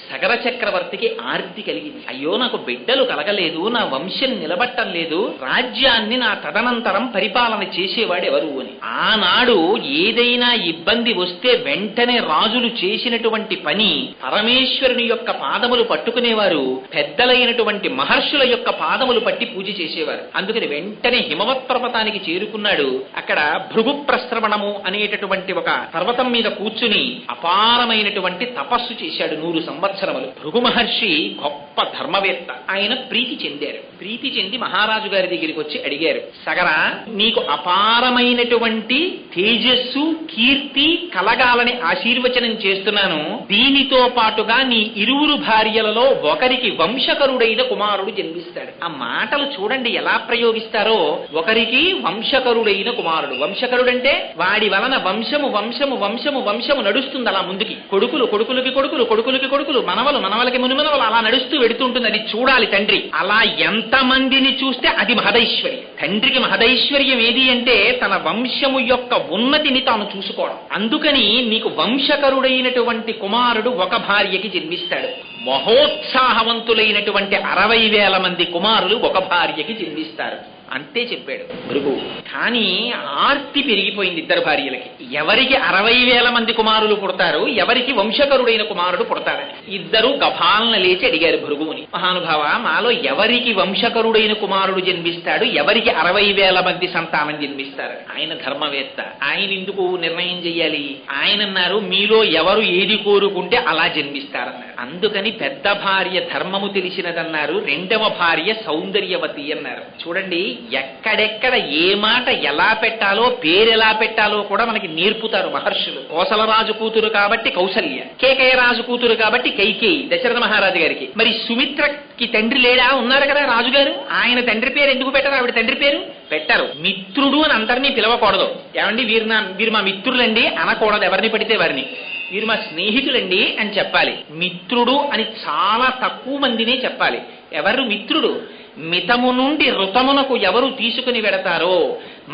సగర చక్రవర్తికి ఆర్తి కలిగింది. అయ్యో నాకు బిడ్డలు కలగలేదు, నా వంశం నిలబట్టం లేదు, రాజ్యాన్ని నా తదనంతరం పరిపాలన చేసేవాడు ఎవరు అని. ఆనాడు ఏదైనా ఇబ్బంది వస్తే వెంటనే రాజులు చేసినటువంటి పని పరమేశ్వరుని యొక్క పాదములు పట్టుకునేవారు, పెద్దలైనటువంటి మహర్షుల యొక్క పాదములు పట్టి పూజ చేసేవారు. అందుకని వెంటనే హిమవత్ పర్వతానికి చేరుకున్నాడు. అక్కడ భృగు ప్రశ్రవణము అనేటటువంటి ఒక పర్వతం మీద కూర్చుని అపారమైనటువంటి తపస్సు చేశాడు 100 సంవత్సరాలు. భృగు మహర్షి గొప్ప ధర్మవేత్త. ఆయన ప్రీతి చెందారు. ప్రీతి చెంది మహారాజు గారి దగ్గరికి వచ్చి అడిగారు, సగర నీకు అపారమైనటువంటి తేజస్సు కీర్తి కలగాలని ఆశీర్వచనం చేస్తున్నాను. దీనితో పాటుగా నీ 2 భార్యలలో ఒకరికి వంశకరుడైన కుమారుడు జన్మిస్తాడు. ఆ మాటలు చూడండి ఎలా ప్రయోగిస్తారో. ఒకరికి వంశకరుడైన కుమారుడు. వంశకరుడంటే వాడి వలన వంశము వంశము వంశము వంశము నడుస్తుంది అలా ముందుకి. కొడుకులు కొడుకులకి కొడుకులు కొడుకులకి కొడుకులు, మనవలు మనవలకి మునిమనవలు అలా నడుస్తూ వెడుతుంటుంది, అది చూడాలి తండ్రి. అలా ఎంతమందిని చూస్తే అది మహదైశ్వర్యం. తండ్రికి మహదైశ్వర్యం ఏది అంటే తన వంశము యొక్క ఉన్నతిని తాను చూసుకోవడం. అందుకని నీకు వంశకరుడైనటువంటి కుమారుడు ఒక భార్యకి జన్మిస్తాడు. మహోత్సాహవంతులైనటువంటి 60,000 మంది కుమారులు ఒక భార్యకి జన్మిస్తారు అంతే చెప్పాడు భృగువు. కానీ ఆర్తి పెరిగిపోయింది ఇద్దరు భార్యలకి. ఎవరికి 60,000 మంది కుమారులు పుడతారు, ఎవరికి వంశకరుడైన కుమారుడు పుడతాడని ఇద్దరు గభాలన లేచి అడిగారు భృగువుని, మహానుభావ మాలో ఎవరికి వంశకరుడైన కుమారుడు జన్మిస్తాడు, ఎవరికి 60,000 మంది సంతానం జన్మిస్తారు? ఆయన ధర్మవేత్త, ఆయన ఎందుకు నిర్ణయం చెయ్యాలి? ఆయన అన్నారు మీలో ఎవరు ఏది కోరుకుంటే అలా జన్మిస్తారన్నారు. అందుకని పెద్ద భార్య ధర్మము తెలిసినదన్నారు, రెండవ భార్య సౌందర్యవతి అన్నారు. చూడండి ఎక్కడెక్కడ ఏ మాట ఎలా పెట్టాలో, పేరెలా పెట్టాలో కూడా మనకి నేర్పుతారు మహర్షులు. కోసలరాజు కూతురు కాబట్టి కౌసల్య, కేకయ్య రాజు కూతురు కాబట్టి కైకేయి దశరథ మహారాజు గారికి. మరి సుమిత్రకి తండ్రి లేడా? ఉన్నారు కదా రాజుగారు, ఆయన తండ్రి పేరు ఎందుకు పెట్టరు? ఆవిడ తండ్రి పేరు పెట్టారు. మిత్రుడు అని అందరినీ పిలవకూడదు. ఏమండి వీరు మా మిత్రులండి అనకూడదు, ఎవరిని పడితే వారిని. వీరు మా స్నేహితులండి అని చెప్పాలి. మిత్రుడు అని చాలా తక్కువ మందినే చెప్పాలి. ఎవరు మిత్రుడు? మితము నుండి ఋతమునకు ఎవరు తీసుకుని వెడతారో,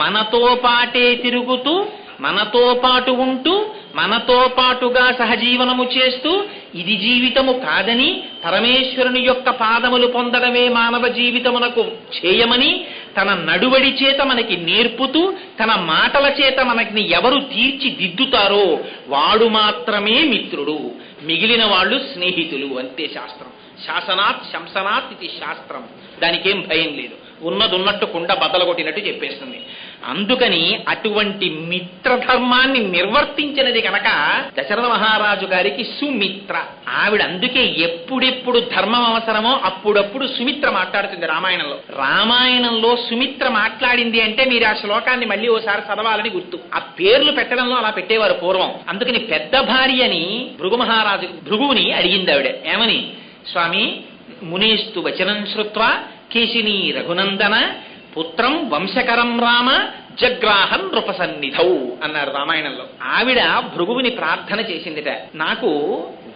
మనతో పాటే తిరుగుతూ, మనతో పాటు ఉంటూ, మనతో పాటుగా సహజీవనము చేస్తూ, ఇది జీవితము కాదని పరమేశ్వరుని యొక్క పాదములు పొందడమే మానవ జీవితమునకు చేయమని తన నడువడి చేత మనకి నేర్పుతూ, తన మాటల చేత మనకి ఎవరు తీర్చిదిద్దుతారో వాడు మాత్రమే మిత్రుడు, మిగిలిన వాళ్ళు స్నేహితులు అంతే. శాస్త్రం శాసనాత్ శంసనాత్ ఇది శాస్త్రం, దానికేం భయం లేదు, ఉన్నదున్నట్టు కుండ బద్దలు కొట్టినట్టు చెప్పేస్తుంది. అందుకని అటువంటి మిత్రధర్మాన్ని నిర్వర్తించినది కనుక దశరథ మహారాజు గారికి సుమిత్ర ఆవిడ. అందుకే ఎప్పుడెప్పుడు ధర్మం అవసరమో అప్పుడప్పుడు సుమిత్ర మాట్లాడుతుంది రామాయణంలో. రామాయణంలో సుమిత్ర మాట్లాడింది అంటే మీరు ఆ శ్లోకాన్ని మళ్ళీ ఓసారి చదవాలని గుర్తు. ఆ పేర్లు పెట్టడంలో అలా పెట్టేవారు పూర్వం. అందుకని పెద్ద భార్యని భృగువుని అడిగింది ఆవిడ. ఏమని? స్వామి మునేస్తు వచనం శ్రుత్వా కేశినీ రఘునందన పుత్రం వంశకరం రామ జగ్రాహం నృపసన్నిధౌ అన్నారు రామాయణంలో. ఆవిడ భృగువుని ప్రార్థన చేసిందిట, నాకు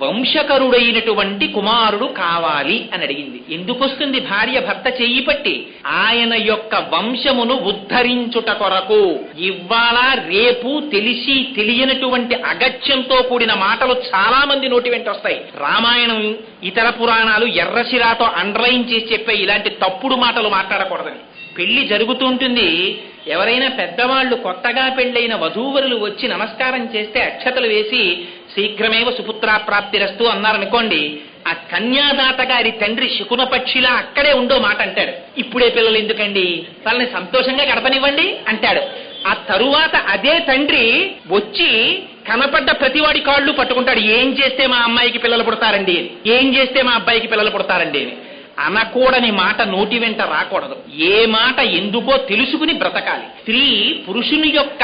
వంశకరుడైనటువంటి కుమారుడు కావాలి అని అడిగింది. ఎందుకొస్తుంది భార్య భర్త చెయ్యి పట్టి? ఆయన యొక్క వంశమును ఉద్ధరించుట కొరకు. ఇవాళ రేపు తెలిసి తెలియనటువంటి అగత్యంతో కూడిన మాటలు చాలా మంది నోటి వెంట వస్తాయి. రామాయణం ఇతర పురాణాలు ఎర్రశిరాతో అండర్లైన్ చేసి చెప్పే ఇలాంటి తప్పుడు మాటలు మాట్లాడకూడదని. పెళ్లి జరుగుతుంటుంది, ఎవరైనా పెద్దవాళ్లు కొత్తగా పెళ్లైన వధూవరులు వచ్చి నమస్కారం చేస్తే అక్షతలు వేసి శీఘ్రమేవ సుపుత్రాప్రాప్తిరస్తు అన్నారనుకోండి, ఆ కన్యాదాత గారి తండ్రి శకున పక్షిలా అక్కడే ఉండో మాట అంటాడు. ఇప్పుడే పిల్లలు ఎందుకండి, వాళ్ళని సంతోషంగా గడపనివ్వండి అంటాడు. ఆ తరువాత అదే తండ్రి వచ్చి కనపడ్డ ప్రతివాడి కాళ్ళు పట్టుకుంటాడు. ఏం చేస్తే మా అమ్మాయికి పిల్లలు పుడతారండి, ఏం చేస్తే మా అబ్బాయికి పిల్లలు పుడతారండి అని. అనకూడని మాట నోటి వెంట రాకూడదు. ఏ మాట ఎందుకో తెలుసుకుని బ్రతకాలి. స్త్రీ పురుషుని యొక్క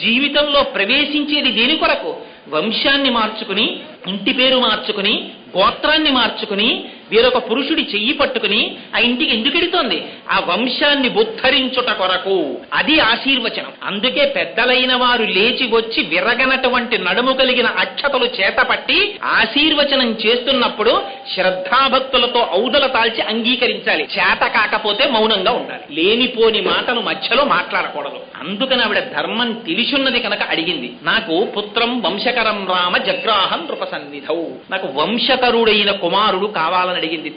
జీవితంలో ప్రవేశించేది దేని కొరకు? వంశాన్ని మార్చుకుని, ఇంటి పేరు మార్చుకుని, గోత్రాన్ని మార్చుకుని, వేరొక పురుషుడి చెయ్యి పట్టుకుని ఆ ఇంటికి ఎందుకు ఎడుతోంది? ఆ వంశాన్ని ఉద్ధరించుట కొరకు. అది ఆశీర్వచనం. అందుకే పెద్దలైన వారు లేచి వచ్చి విరగనటువంటి నడుము కలిగిన అక్షతలు చేతపట్టి ఆశీర్వచనం చేస్తున్నప్పుడు శ్రద్ధాభక్తులతో ఔదల తాల్చి అంగీకరించాలి. చేత కాకపోతే మౌనంగా ఉండాలి. లేనిపోని మాటలు మధ్యలో మాట్లాడకూడదు. అందుకని ఆవిడ ధర్మం తెలిసున్నది కనుక అడిగింది, నాకు పుత్రం వంశకరం రామ జగ్రాహం నృపసన్నిధౌ, నాకు వంశకరుడైన కుమారుడు కావాలని అడిగింది,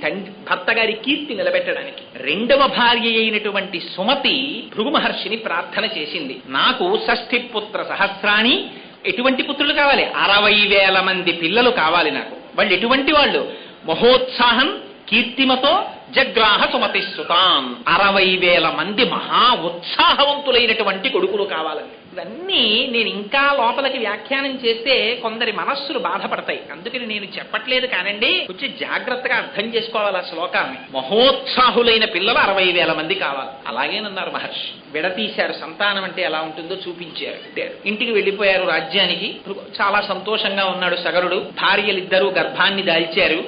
భర్త గారి కీర్తి నిలబెట్టడానికి. రెండవ భార్య అయినటువంటి సుమతి భృగు మహర్షిని ప్రార్థన చేసింది, నాకు షష్ఠి పుత్ర సహస్రాణి. ఎటువంటి పుత్రులు కావాలి? 60,000 మంది పిల్లలు కావాలి నాకు. వాళ్ళు ఎటువంటి వాళ్ళు? మహోత్సాహం కీర్తిమతో జగ్రాహ సుమతి సుతాం. 60,000 మంది మహా ఉత్సాహవంతులైనటువంటి కొడుకులు కావాలని. ఇవన్నీ నేను ఇంకా లోపలికి వ్యాఖ్యానం చేస్తే కొందరి మనస్సులు బాధపడతాయి. అందుకని నేను చెప్పట్లేదు కానండి, కొంచెం జాగ్రత్తగా అర్థం చేసుకోవాలి ఆ శ్లోకాన్ని. మహోత్సాహులైన పిల్లలు 60,000 మంది కావాలి. అలాగేనన్నారు మహర్షి. విడతీశారు. సంతానం అంటే ఎలా ఉంటుందో చూపించారు. ఇంటికి వెళ్ళిపోయారు రాజ్యానికి. చాలా సంతోషంగా ఉన్నాడు సగరుడు. భార్యలిద్దరూ గర్భాన్ని దాల్చారు.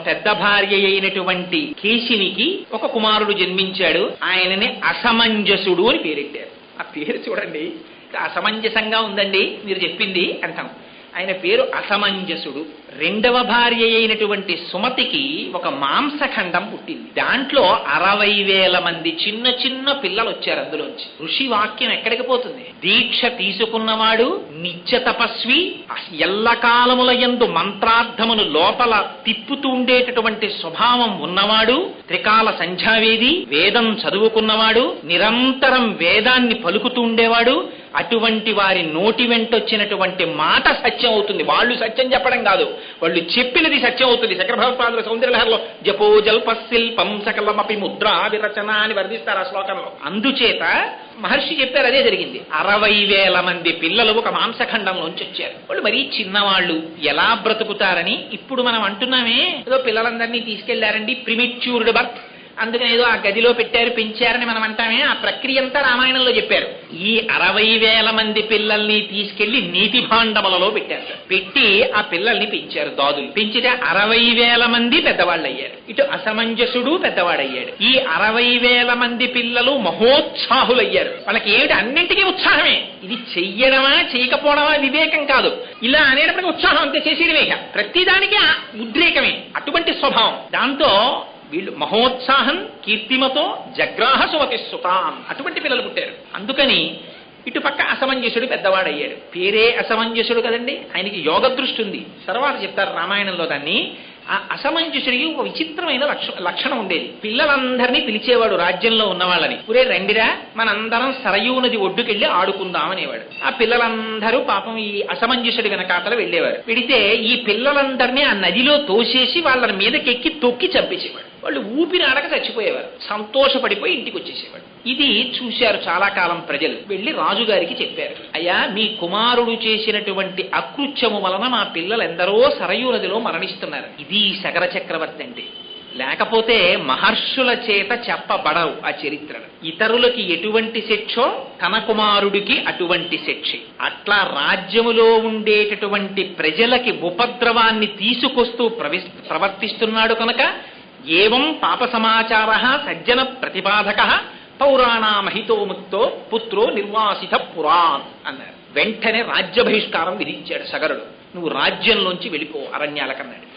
పెద్ద భార్య అయినటువంటి కేశినికి ఒక కుమారుడు జన్మించాడు. ఆయనని అసమంజసుడు అని పేరెట్టారు. ఆ పేరు చూడండి, అసమంజసంగా ఉందండి మీరు చెప్పింది అంటాం. ఆయన పేరు అసమంజసుడు. రెండవ భార్య అయినటువంటి సుమతికి ఒక మాంసఖండం పుట్టింది. దాంట్లో 60,000 మంది చిన్న చిన్న పిల్లలు వచ్చారు. అందులోంచి ఋషి వాక్యం ఎక్కడికి పోతుంది? దీక్ష తీసుకున్నవాడు, నిత్య తపస్వి, ఎల్లకాలముల యందు మంత్రార్థమును లోపల తిప్పుతూ ఉండేటటువంటి స్వభావం ఉన్నవాడు, త్రికాల సంధ్యావేది, వేదం చదువుకున్నవాడు, నిరంతరం వేదాన్ని పలుకుతూ ఉండేవాడు. అటువంటి వారి నోటి వెంటొచ్చినటువంటి మాట సత్యం అవుతుంది. వాళ్ళు సత్యం చెప్పడం కాదు, వాళ్ళు చెప్పినది సత్యం అవుతుంది. శంకరభగవత్పాదుల సౌందర్యలహరిలో జపో జల్పశిల్పం సకలమపి ముద్రా విరచన అని వర్ణిస్తారు ఆ శ్లోకంలో. అందుచేత మహర్షి చెప్పారు, అదే జరిగింది. 60,000 మంది పిల్లలు ఒక మాంసఖండంలోంచి వచ్చారు. వాళ్ళు మరీ చిన్నవాళ్ళు, ఎలా బ్రతుకుతారని ఇప్పుడు మనం అంటున్నామే, ఏదో పిల్లలందరినీ తీసుకెళ్లారండి ప్రిమిచ్యూర్డ్ బర్త్, అందుకని ఏదో ఆ గదిలో పెట్టారు పెంచారని మనం అంటామే. ఆ ప్రక్రియ అంతా రామాయణంలో చెప్పారు. ఈ 60,000 మంది పిల్లల్ని తీసుకెళ్లి నీతి భాండములలో పెట్టారు. పెట్టి ఆ పిల్లల్ని పెంచారు దాదులు. పెంచితే 60,000 మంది పెద్దవాళ్ళు అయ్యారు. ఇటు అసమంజసుడు పెద్దవాడయ్యాడు. ఈ 60,000 మంది పిల్లలు మహోత్సాహులయ్యారు. వాళ్ళకి ఏమిటి? అన్నింటికీ ఉత్సాహమే. ఇది చెయ్యడమా చేయకపోవడమా వివేకం కాదు. ఇలా అనేటప్పటికీ ఉత్సాహం అంతే, చేసేయడమే. ప్రతిదానికి ఉద్రేకమే, అటువంటి స్వభావం. దాంతో వీళ్ళు మహోత్సాహం కీర్తిమతో జగ్రాహ సుమతి సుతాం, అటువంటి పిల్లలు పుట్టారు. అందుకని ఇటుపక్క అసమంజసుడు పెద్దవాడయ్యాడు. పేరే అసమంజసుడు కదండి, ఆయనకి యోగ దృష్టి ఉంది. తర్వాత చెప్తారు రామాయణంలో దాన్ని. ఆ అసమంజసుడికి ఒక విచిత్రమైన లక్షణం ఉండేది. పిల్లలందరినీ పిలిచేవాడు రాజ్యంలో ఉన్న వాళ్ళని. పురే రండిరా, మనందరం సరయూ నది ఒడ్డుకెళ్లి ఆడుకుందాం అనేవాడు. ఆ పిల్లలందరూ పాపం ఈ అసమంజసుడి వెనకాతల వెళ్లేవారు. వెడితే ఈ పిల్లలందరినీ ఆ నదిలో తోసేసి వాళ్ళ మీదకెక్కి తొక్కి చంపేసేవాడు. వాళ్ళు ఊపిరాడక చచ్చిపోయేవారు. సంతోషపడిపోయి ఇంటికి వచ్చేసేవాడు. ఇది చూశారు చాలా కాలం ప్రజలు. వెళ్లి రాజుగారికి చెప్పారు, అయ్యా మీ కుమారుడు చేసినటువంటి అకృత్యము వలన మా పిల్లలెందరో సరయూ నదిలో మరణిస్తున్నారు. ఇది శగర చక్రవర్తి అంటే. లేకపోతే మహర్షుల చేత చెప్పబడవు ఆ చరిత్రలు. ఇతరులకి ఎటువంటి శిక్షో తన కుమారుడికి అటువంటి శిక్ష. అట్లా రాజ్యములో ఉండేటటువంటి ప్రజలకి ఉపద్రవాన్ని తీసుకొస్తూ ప్రవర్తిస్తున్నాడు కనుక ఏవం పాప సమాచార సజ్జన ప్రతిపాదక పౌరాణామహితో ముక్తో పుత్రో నిర్వాసిత పురాన్ అన్నారు. వెంటనే రాజ్య బహిష్కారం విధించాడు సగరుడు. నువ్వు రాజ్యంలోంచి వెళ్ళిపో అరణ్యాలకన్నాడు.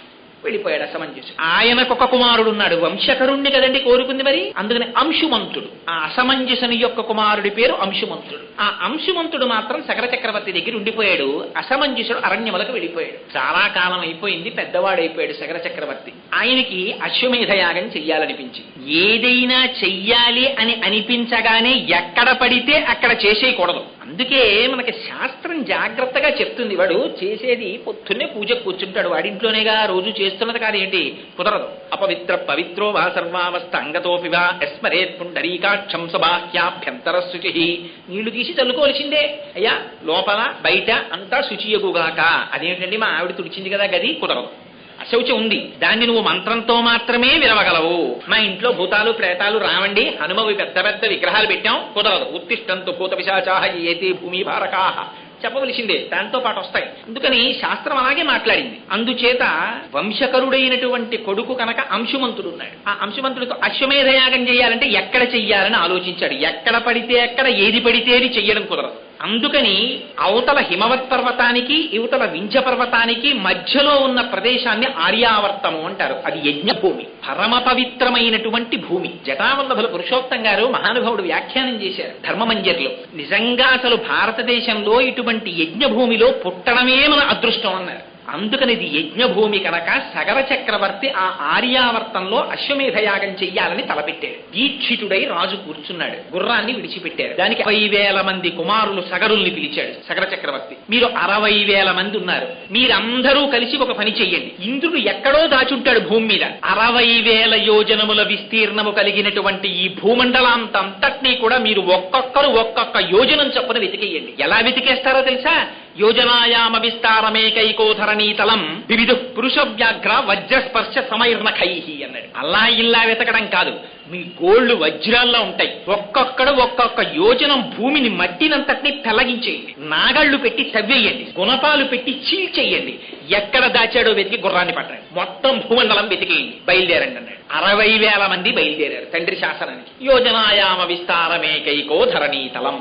వెళ్ళిపోయాడు అసమంజసుడు. ఆయనకొక కుమారుడు ఉన్నాడు, వంశకరుణ్ణి కదండి కోరుకుంది మరి, అందుకని అంశుమంతుడు. ఆ అసమంజసుని యొక్క కుమారుడి పేరు అంశుమంతుడు. ఆ అంశుమంతుడు మాత్రం సగర చక్రవర్తి దగ్గర ఉండిపోయాడు. అసమంజసుడు అరణ్యములకు వెళ్ళిపోయాడు. చాలా కాలం అయిపోయింది, పెద్దవాడైపోయాడు సగర చక్రవర్తి. ఆయనకి అశ్వమేధ యాగం చెయ్యాలనిపించింది. ఏదైనా చెయ్యాలి అని అనిపించగానే ఎక్కడ పడితే అక్కడ చేసేయకూడదు. అందుకే మనకి శాస్త్రం జాగ్రత్తగా చెప్తుంది. వాడు చేసేది పొద్దున్నే పూజ కూర్చుంటాడు, వాడింట్లోనేగా రోజు చేస్తున్నది కాదు, ఏంటి కుదరదు. అపవిత్ర పవిత్రో వా సర్వావస్థ అంగతోపి వా యస్మరేత్ పుండరీకాక్షం సబాహ్యాభ్యంతర శుచి. నీళ్లు తీసి చల్లుకోవాల్సిందే. అయ్యా లోపల బయట అంతా శుచియగుగాక. అదేంటండి మా ఆవిడ తుడిచింది కదా గది, కుదరదు. అశౌచం ఉంది, దాన్ని నువ్వు మంత్రంతో మాత్రమే విరవగలవు. మా ఇంట్లో భూతాలు ప్రేతాలు రావండి, హనుమవి పెద్ద పెద్ద విగ్రహాలు పెట్టాం, కుదరదు. ఉత్తిష్టంతు భూత పిశాచాః ఏతే భూమి భారకాః చెప్పవలసిందే, దాంతో పాటు వస్తాయి. అందుకని శాస్త్రం అలాగే మాట్లాడింది. అందుచేత వంశకరుడైనటువంటి కొడుకు కనుక అంశుమంతుడు ఉన్నాడు. ఆ అంశుమంతుడితో అశ్వమేధ యాగం చేయాలంటే ఎక్కడ చెయ్యాలని ఆలోచించాడు. ఎక్కడ పడితే ఎక్కడ, ఏది పడితే అది చెయ్యడం కుదరదు. అందుకని అవతల హిమవత్ పర్వతానికి ఇవతల వింధ్య పర్వతానికి మధ్యలో ఉన్న ప్రదేశాన్ని ఆర్యావర్తము అంటారు. అది యజ్ఞభూమి, పరమ పవిత్రమైనటువంటి భూమి. జటావల్లభుల పురుషోత్తం గారు మహానుభావుడు వ్యాఖ్యానం చేశారు ధర్మమంజరిలో. నిజంగా అసలు భారతదేశంలో ఇటువంటి యజ్ఞభూమిలో పుట్టడమే మన అదృష్టం అన్నారు. అందుకని ఇది యజ్ఞభూమి కనుక సగర చక్రవర్తి ఆ ఆర్యావర్తంలో అశ్వమేధ యాగం చెయ్యాలని తలపెట్టాడు. దీక్షితుడై రాజు కూర్చున్నాడు. గుర్రాన్ని విడిచిపెట్టారు. దానికి 60,000 మంది కుమారులు సగరుల్ని పిలిచాడు సగర చక్రవర్తి. మీరు 60,000 మంది ఉన్నారు, మీరందరూ కలిసి ఒక పని చెయ్యండి. ఇంద్రుడు ఎక్కడో దాచుంటాడు భూమి మీద. 60,000 యోజనముల విస్తీర్ణము కలిగినటువంటి ఈ భూమండలాంతంతటినీ కూడా మీరు ఒక్కొక్కరు ఒక్కొక్క యోజనం చొప్పున వెతికేయండి. ఎలా వెతికేస్తారో తెలుసా? యోజనాయామ విస్తారమేకైకోధరణీతలం వివిధ పురుష వ్యాఘ్ర వజ్రస్పర్శ సమైర్నఖైహి అన్నాడు. అలా ఇలా వెతకడం కాదు, మీ గోళ్లు వజ్రాల్లో ఉంటాయి. ఒక్కొక్కడు ఒక్కొక్క యోజనం భూమిని మట్టినంతటినీ పెళ్లగించేయండి. నాగళ్లు పెట్టి తవ్వేయండి, గుణపాలు పెట్టి చీల్చేయండి. ఎక్కడ దాచాడో వెతికి గుర్రాన్ని పట్టండి. మొత్తం భూమండలం వెతికేయండి, బయలుదేరండి అన్నాడు. 60,000 మంది బయలుదేరారు తండ్రి శాసనానికి. యోజనాయామ విస్తారమేకైకోధరణీతలం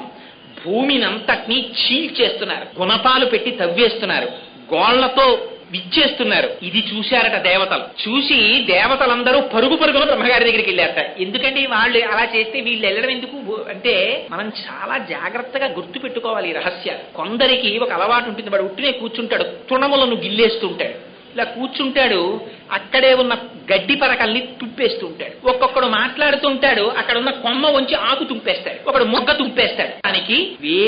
భూమినంతటినీ చీల్చేస్తున్నారు, గుణపాలు పెట్టి తవ్వేస్తున్నారు, గోళ్లతో విచ్చేస్తున్నారు. ఇది చూశారట దేవతలు. చూసి దేవతలందరూ పరుగు పరుగున బ్రహ్మగారి దగ్గరికి వెళ్ళారట. ఎందుకంటే వాళ్ళు అలా చేస్తే వీళ్ళు వెళ్ళడం ఎందుకు అంటే మనం చాలా జాగ్రత్తగా గుర్తు పెట్టుకోవాలి ఈ రహస్యాలు. కొందరికి ఒక అలవాటు ఉంటుంది, వాడు ఉట్టినే కూర్చుంటాడు, తృణములను గిల్లేస్తూ ఉంటాడు. ఇలా కూర్చుంటాడు, అక్కడే ఉన్న గడ్డి పరకల్ని తుప్పేస్తూ ఉంటాడు. ఒక్కొక్కడు మాట్లాడుతుంటాడు, అక్కడ ఉన్న కొమ్మ వంచి ఆకు తుంపేస్తాడు, ఒకడు మొగ్గ తుంపేస్తాడు. దానికి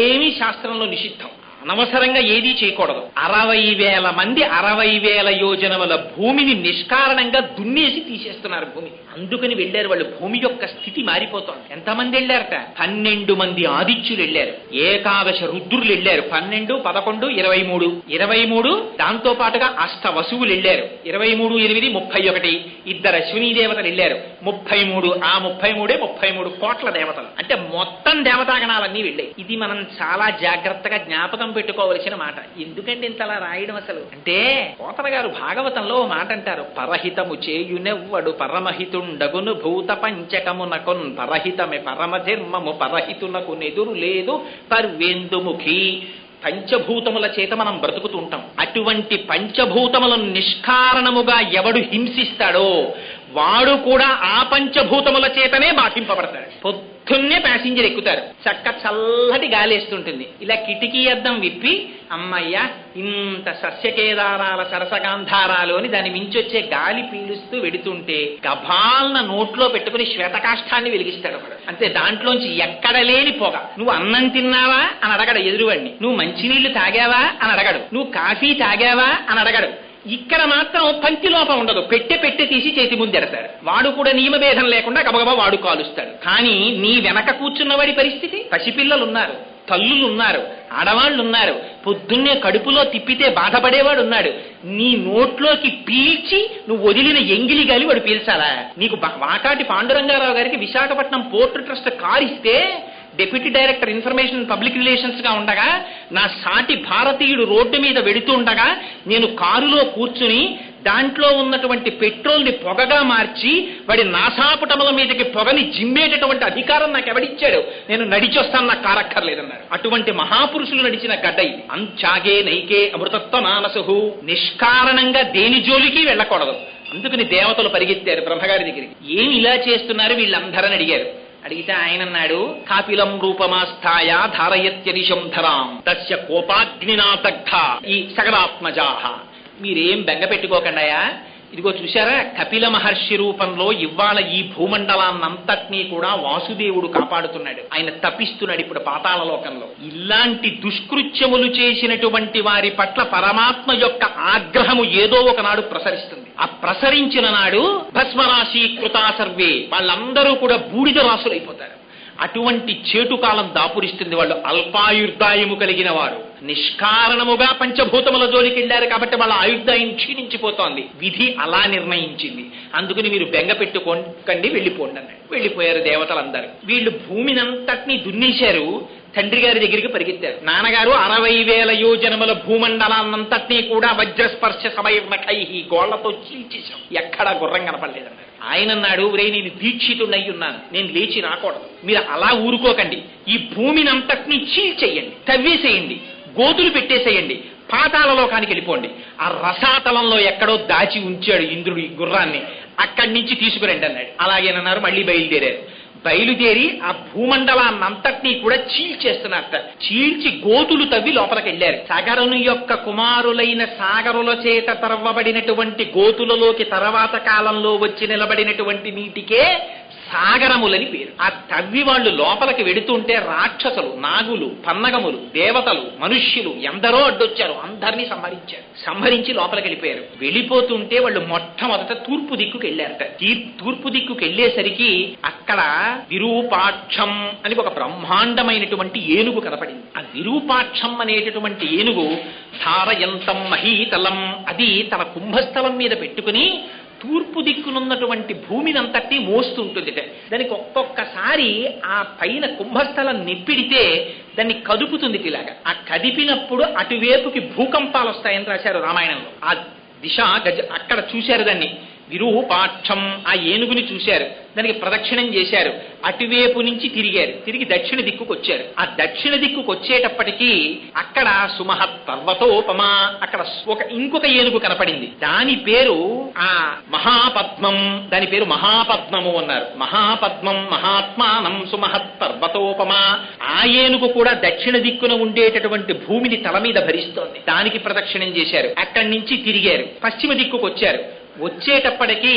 ఏమీ శాస్త్రంలో నిషిద్ధం, అనవసరంగా ఏదీ చేయకూడదు. 60,000 మంది 60,000 యోజనముల భూమిని నిష్కారణంగా దున్నేసి తీసేస్తున్నారు భూమిని. అందుకని వెళ్ళారు వాళ్ళు. భూమి యొక్క స్థితి మారిపోతోంది. ఎంతమంది వెళ్ళారట? 12 మంది ఆదిత్యులు వెళ్ళారు, ఏకాదశ రుద్రులు వెళ్ళారు. 12, 11, 23 23 దాంతో పాటుగా అష్ట వసువులు వెళ్ళారు. 23, 8, 31 2 అశ్వినీ దేవతలు వెళ్ళారు. 33 ఆ 33 కోట్ల దేవతలు. అంటే మొత్తం దేవతాగణాలన్నీ వెళ్ళాయి. ఇది మనం చాలా జాగ్రత్తగా జ్ఞాపకం పెట్టుకోవలసిన మాట. ఎందుకంటే ఇంతలా రాయడం అసలు అంటే పోతన గారు భాగవతంలో మాట అంటారు, పరహితము చేయునెవ్వడు పరమహితుండగును భూత పంచకమునకొన్ పరహితమే పరమధర్మము పరహితునకు నెదురు లేదు పర్వేందుముఖి. పంచభూతముల చేత మనం బ్రతుకుతూ ఉంటాం. అటువంటి పంచభూతములను నిష్కారణముగా ఎవడు హింసిస్తాడో వాడు కూడా ఆ పంచభూతముల చేతనే బాధింపబడతాడు. పొద్దున్నే ప్యాసింజర్ ఎక్కుతారు, చక్క చల్లటి గాలేస్తుంటుంది. ఇలా కిటికీ అద్దం విప్పి అమ్మయ్య ఇంత సస్యకేదారాల సరసగాంధారాలు అని దాని మించొచ్చే గాలి పీలుస్తూ వెడుతుంటే గభాలన నోట్లో పెట్టుకుని శ్వేతకాష్ఠాన్ని వెలిగిస్తాడు ఒకడు. అంతే, దాంట్లోంచి ఎక్కడ లేని పొగ. నువ్వు అన్నం తిన్నావా అని అడగడు ఎదురువాడిని, నువ్వు మంచినీళ్లు తాగావా అని అడగడు, నువ్వు కాఫీ తాగావా అని అడగడు. ఇక్కడ మాత్రం పంక్తి లోపం ఉండదు, పెట్టె తీసి చేతి ముందెడతాడు. వాడు కూడా నియమభేదం లేకుండా గబగబా వాడు కాలుస్తాడు. కానీ నీ వెనక కూర్చున్నవాడి పరిస్థితి, పసిపిల్లలున్నారు, తల్లులున్నారు, ఆడవాళ్లున్నారు, పొద్దున్నే కడుపులో తిప్పితే బాధపడేవాడు ఉన్నాడు. నీ నోట్లోకి పీల్చి నువ్వు వదిలిన ఎంగిలి గాలి వాడు పీల్చాలా? నీకు వాకాటి పాండురంగారావు గారికి విశాఖపట్నం పోర్టు ట్రస్ట్ కారు ఇస్తే deputy director information public relations గా ఉండగా నా సాటి భారతీయుడు రోడ్డు మీద వెడుతూ ఉండగా నేను కారులో కూర్చుని దాంట్లో ఉన్నటువంటి పెట్రోల్ ని పొగగా మార్చి వాడి నాసాపుటముల మీదకి పొగని జిమ్మేటటువంటి అధికారం నాకు ఎవడిచ్చాడు? నేను నడిచొస్తాను, నాకు కారక్కర్లేదన్నారు. అటువంటి మహాపురుషులు నడిచిన గడ్డ ఇది. అంచాగే నైకే అమృతత్వ మానసు. నిష్కారణంగా దేని జోలికి వెళ్ళకూడదు. అందుకని దేవతలు పరిగెత్తారు బ్రహ్మగారి దగ్గరికి. ఏమి ఇలా చేస్తున్నారు వీళ్ళందరని అడిగారు. అడిగితే ఆయన అన్నాడు, కాపిలం రూపమాస్థాయ ధారయత్యనిశం ధరాం తస్య కోపాగ్నినా దగ్ధ ఈ సగరాత్మజాహ. మీరేం బెంగ పెట్టుకోకండాయా, ఇదిగో చూశారా కపిల మహర్షి రూపంలో ఇవాళ ఈ భూమండలాన్నంతటినీ కూడా వాసుదేవుడు కాపాడుతున్నాడు. ఆయన తపిస్తున్నాడు ఇప్పుడు పాతాళ లోకంలో. ఇలాంటి దుష్కృత్యములు చేసినటువంటి వారి పట్ల పరమాత్మ యొక్క ఆగ్రహము ఏదో ఒకనాడు ప్రసరిస్తుంది. ఆ ప్రసరించిన నాడు భస్మరాశి కృతా సర్వే, వాళ్ళందరూ కూడా బూడిద రాసులైపోతారు. అటువంటి చేటుకాలం దాపురిస్తుంది. వాళ్ళు అల్పాయుర్దాయము కలిగిన వారు నిష్కారణముగా పంచభూతముల జోలికి వెళ్ళారు కాబట్టి వాళ్ళ ఆయుర్దాయం క్షీణించిపోతోంది. విధి అలా నిర్ణయించింది. అందుకని మీరు బెంగ పెట్టుకోకండి, వెళ్ళిపోండి అన్నాడు. వెళ్ళిపోయారు దేవతలందరూ. వీళ్ళు భూమినంతటినీ దున్నేశారు. తండ్రి గారి దగ్గరికి పరిగెత్తారు. నాన్నగారు 60,000 యోజనముల భూమండలాన్నంతటినీ కూడా వజ్రస్పర్శ సమయర్ణకై గోళ్లతో చీల్చేశాం, ఎక్కడా గుర్రం కనపడలేదన్నారు. ఆయన అన్నాడు, రే నేను దీక్షితుడై ఉన్నాను, నేను లేచి రాకూడదు, మీరు అలా ఊరుకోకండి, ఈ భూమినంతటినీ చీల్చేయండి, తవ్వేసేయండి, గోతులు పెట్టేసేయండి, పాతాళ లోకానికి వెళ్ళిపోండి. ఆ రసాతలంలో ఎక్కడో దాచి ఉంచాడు ఇంద్రుడు ఈ గుర్రాన్ని, అక్కడి నుంచి తీసుకురండి అన్నాడు. అలాగేనన్నారు. మళ్ళీ బయలుదేరి ఆ భూమండలాన్నంతటినీ కూడా చీల్చేస్తున్నారట. చీల్చి గోతులు తవ్వి లోపలికి వెళ్ళారు. సాగరుని యొక్క కుమారులైన సాగరుల చేత తరవబడినటువంటి గోతులలోకి తర్వాత కాలంలో వచ్చి నిలబడినటువంటి నీటికే సాగరములని పేరు. ఆ తవ్వి వాళ్ళు లోపలికి వెడుతుంటే రాక్షసులు, నాగులు, పన్నగములు, దేవతలు, మనుష్యులు ఎందరో అడ్డొచ్చారు. అందరినీ సంహరించి లోపలికి వెళ్ళిపోయారు. వెళ్ళిపోతుంటే వాళ్ళు మొట్టమొదట తూర్పు దిక్కుకు వెళ్ళారట. తూర్పు దిక్కుకు వెళ్ళేసరికి అక్కడ విరూపాక్షం అని ఒక బ్రహ్మాండమైనటువంటి ఏనుగు కనపడింది. ఆ విరూపాక్షం అనేటటువంటి ఏనుగు ధారయంతం మహీతలం, అది తన కుంభస్థలం మీద పెట్టుకుని తూర్పు దిక్కునున్నటువంటి భూమినంతటి మోస్తుంటుంది. దానికి ఒక్కొక్కసారి ఆ పైన కుంభస్థలం నెప్పిడితే దాన్ని కదుపుతుంది. ఇలాగా ఆ కదిపినప్పుడు అటువైపుకి భూకంపాలు వస్తాయని రాశారు రామాయణంలో. ఆ దిశ అక్కడ చూశారు దాన్ని. విరూపాక్షం ఆ ఏనుగుని చూశారు, దానికి ప్రదక్షిణం చేశారు, అటువైపు నుంచి తిరిగారు, తిరిగి దక్షిణ దిక్కుకు వచ్చారు. ఆ దక్షిణ దిక్కుకు వచ్చేటప్పటికీ అక్కడ సుమహత్ పర్వతోపమా అక్కడ ఇంకొక ఏనుగు కనపడింది. దాని పేరు ఆ మహాపద్మం, దాని పేరు మహాపద్మము అన్నారు. మహాపద్మం మహాత్మానం సుమహత్ పర్వతోపమా. ఆ ఏనుగు కూడా దక్షిణ దిక్కున ఉండేటటువంటి భూమిని తల మీద భరిస్తోంది. దానికి ప్రదక్షిణం చేశారు, అక్కడి నుంచి తిరిగారు, పశ్చిమ దిక్కుకు వచ్చారు. వచ్చేటప్పటికీ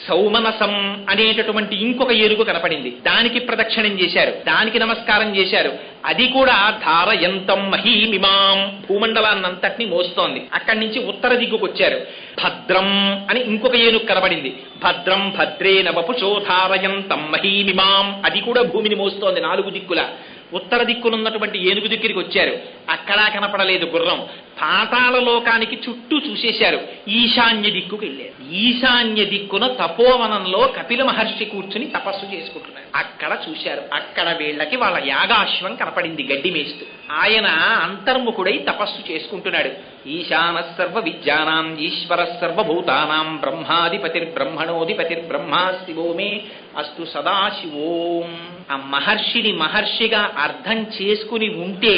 సౌమనసం అనేటటువంటి ఇంకొక ఏనుగు కనపడింది, దానికి ప్రదక్షిణం చేశారు, దానికి నమస్కారం చేశారు. అది కూడా ధారయంతం మహీమిమాం భూమండలాన్నంతటినీ మోస్తోంది. అక్కడి నుంచి ఉత్తర దిక్కుకు వచ్చారు. భద్రం అని ఇంకొక ఏనుగు కనపడింది. భద్రం భద్రేన వపుషో ధారయంతం మహీమిమాం, అది కూడా భూమిని మోస్తోంది 4 దిక్కుల. ఉత్తర దిక్కునున్నటువంటి ఏనుగు దగ్గరికి వచ్చారు, అక్కడా కనపడలేదు గుర్రం. పాతాళ లోకానికి చుట్టూ చూసేశారు, ఈశాన్య దిక్కుకు వెళ్ళారు. ఈశాన్య దిక్కున తపోవనంలో కపిల మహర్షి కూర్చుని తపస్సు చేసుకుంటున్నారు, అక్కడ చూశారు. అక్కడ వీళ్ళకి వాళ్ళ యాగాశ్వం కనపడింది గడ్డి మేస్తూ. ఆయన అంతర్ముఖుడై తపస్సు చేసుకుంటున్నాడు. ఈశాన సర్వ విద్యానాం ఈశ్వర సర్వభూతానాం బ్రహ్మాధిపతిర్బ్రహ్మణోధిపతిర్బ్రహ్మా శివో మే అస్తు సదాశివోం. ఆ మహర్షిని మహర్షిగా అర్థం చేసుకుని ఉంటే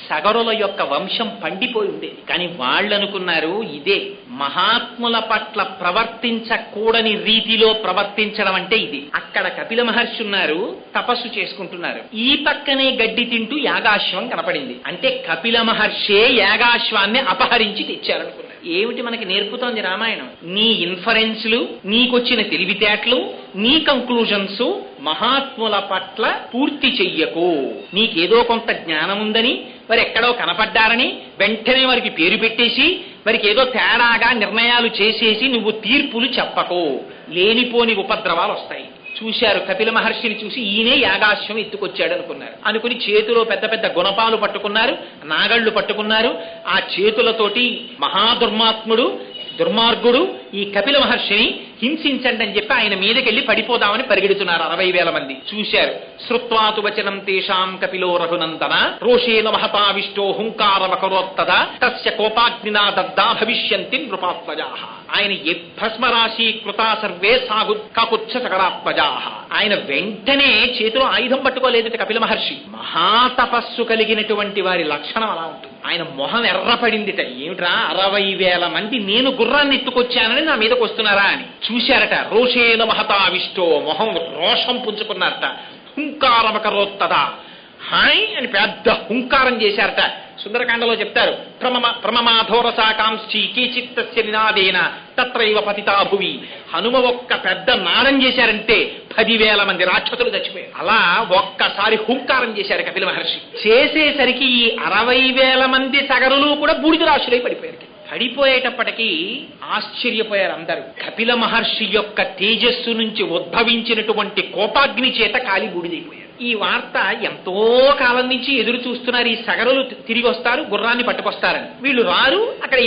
సగరుల యొక్క వంశం పండిపోయి ఉండేది. కానీ వాళ్ళనుకున్నారు ఇదే మహాత్ముల పట్ల ప్రవర్తించకూడని రీతిలో ప్రవర్తించడం అంటే ఇది. అక్కడ కపిల మహర్షి ఉన్నారు, తపస్సు చేసుకుంటున్నారు. ఈ పక్కనే గడ్డి తింటూ యాగాశ్వం కనపడింది. అంటే కపిల మహర్షే యాగాశ్వాన్ని అపహరించి తెచ్చారనుకున్నారు. ఏమిటి మనకి నేర్పుతోంది రామాయణం? నీ ఇన్ఫరెన్స్లు, నీకొచ్చిన తెలివితేటలు, నీ కంక్లూజన్స్ మహాత్ముల పట్ల పూర్తి చెయ్యకు. నీకేదో కొంత జ్ఞానం ఉందని, వారు ఎక్కడో కనపడ్డారని వెంటనే వారికి పేరు పెట్టేసి వారికి ఏదో తేడాగా నిర్ణయాలు చేసేసి నువ్వు తీర్పులు చెప్పకు. లేనిపోని ఉపద్రవాలు వస్తాయి. చూశారు, కపిల మహర్షిని చూసి ఈయనే యాగాశ్వం ఎత్తుకొచ్చాడు అనుకున్నారు. అనుకుని చేతిలో పెద్ద పెద్ద గుణపాలు పట్టుకున్నారు, నాగళ్లు పట్టుకున్నారు. ఆ చేతులతోటి దుర్మార్గుడు ఈ కపిల మహర్షిని హింసించండి అని చెప్పి ఆయన మీదకెళ్లి పడిపోదామని పరిగెడుతున్నారు 60,000 మంది. చూశారు. శ్రుత్వాతు వచనం తేషాం కపిలో రఘునందన రోషేన మహతావిష్టో హుంకారమకరోత్తద తస్య కోపాగ్నినా దగ్ధా భవిష్యంతి నృపాత్మజాః. ఆయన భస్మరాశి కృతా సర్వే సాగు కాకుచ్చ సకరాత్మజాః. ఆయన వెంటనే చేతిలో ఆయుధం పట్టుకోలేదట కపిల మహర్షి. మహాతపస్సు కలిగినటువంటి వారి లక్షణం అలా ఉంటుంది. ఆయన మొహం ఎర్రపడిందిట. ఏమిట్రా 60,000 మంది నేను గుర్రాన్ని ఎత్తుకొచ్చానని నా మీదకి వస్తున్నారా అని చూశారట. రోషేన మహతావిష్టో మొహం రోషం పుంజుకున్నారట. హుంకారమకరోత్తదా హాయ్ అని పెద్ద హుంకారం చేశారట. సుందరకాండలో చెప్తారు, ప్రమమాధోరసాకాంక్షి కేచిత్తస్య నినాదేన తత్రైవ పతితా భువి. హనుమ ఒక్క పెద్ద నాదం చేశారంటే 10,000 మంది రాక్షసులు చచ్చిపోయారు. అలా ఒక్కసారి హుంకారం చేశారు కపిల మహర్షి. చేసేసరికి ఈ 60,000 మంది సగరులు కూడా బూడిద రాశులై పడిపోయారు. పడిపోయేటప్పటికీ ఆశ్చర్యపోయారు అందరూ. కపిల మహర్షి యొక్క తేజస్సు నుంచి ఉద్భవించినటువంటి కోపాగ్ని చేత కాలి బూడిదైపోయారు. ఈ వార్త ఎంతో కాలం నుంచి ఎదురు చూస్తున్నారు. ఈ సగరులు తిరిగి వస్తారు, గుర్రాన్ని పట్టుకొస్తారని. వీళ్ళు రారు, అక్కడ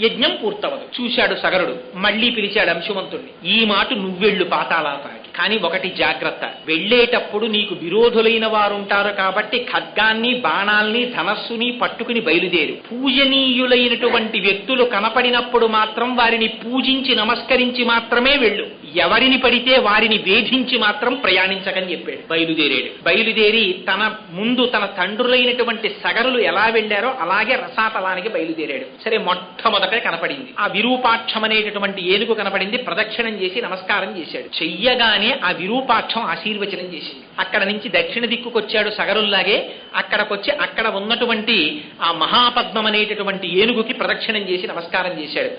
యజ్ఞం పూర్తవదు. చూశాడు సగరుడు, మళ్లీ పిలిచాడు అంశుమంతుణ్ణి. ఈ మాట నువ్వెళ్ళు పాతాళానికి, కానీ ఒకటి జాగ్రత్త, వెళ్లేటప్పుడు నీకు విరోధులైన వారుంటారు కాబట్టి ఖడ్గాన్ని, బాణాల్ని, ధనస్సుని పట్టుకుని బయలుదేరు. పూజనీయులైనటువంటి వ్యక్తులు కనపడినప్పుడు మాత్రం వారిని పూజించి నమస్కరించి మాత్రమే వెళ్ళు. ఎవరిని పడితే వారిని వేధించి మాత్రం ప్రయాణించకని చెప్పాడు. బయలుదేరి తన ముందు తన తండ్రులైనటువంటి సగరులు ఎలా వెళ్లారో అలాగే రసాతలానికి బయలుదేరాడు. సరే, మొట్టమొదట కనపడింది ఆ విరూపాక్షం అనేటటువంటి ఏనుగు కనపడింది. ప్రదక్షిణం చేసి నమస్కారం చేశాడు. చెయ్యగానే ఆ విరూపాక్షం ఆశీర్వచనం చేసింది. అక్కడ నుంచి దక్షిణ దిక్కుకొచ్చాడు సగరుల్లాగే. అక్కడికొచ్చి అక్కడ ఉన్నటువంటి ఆ మహాపద్మం అనేటటువంటి ఏనుగుకి ప్రదక్షిణం చేసి నమస్కారం చేశాడు.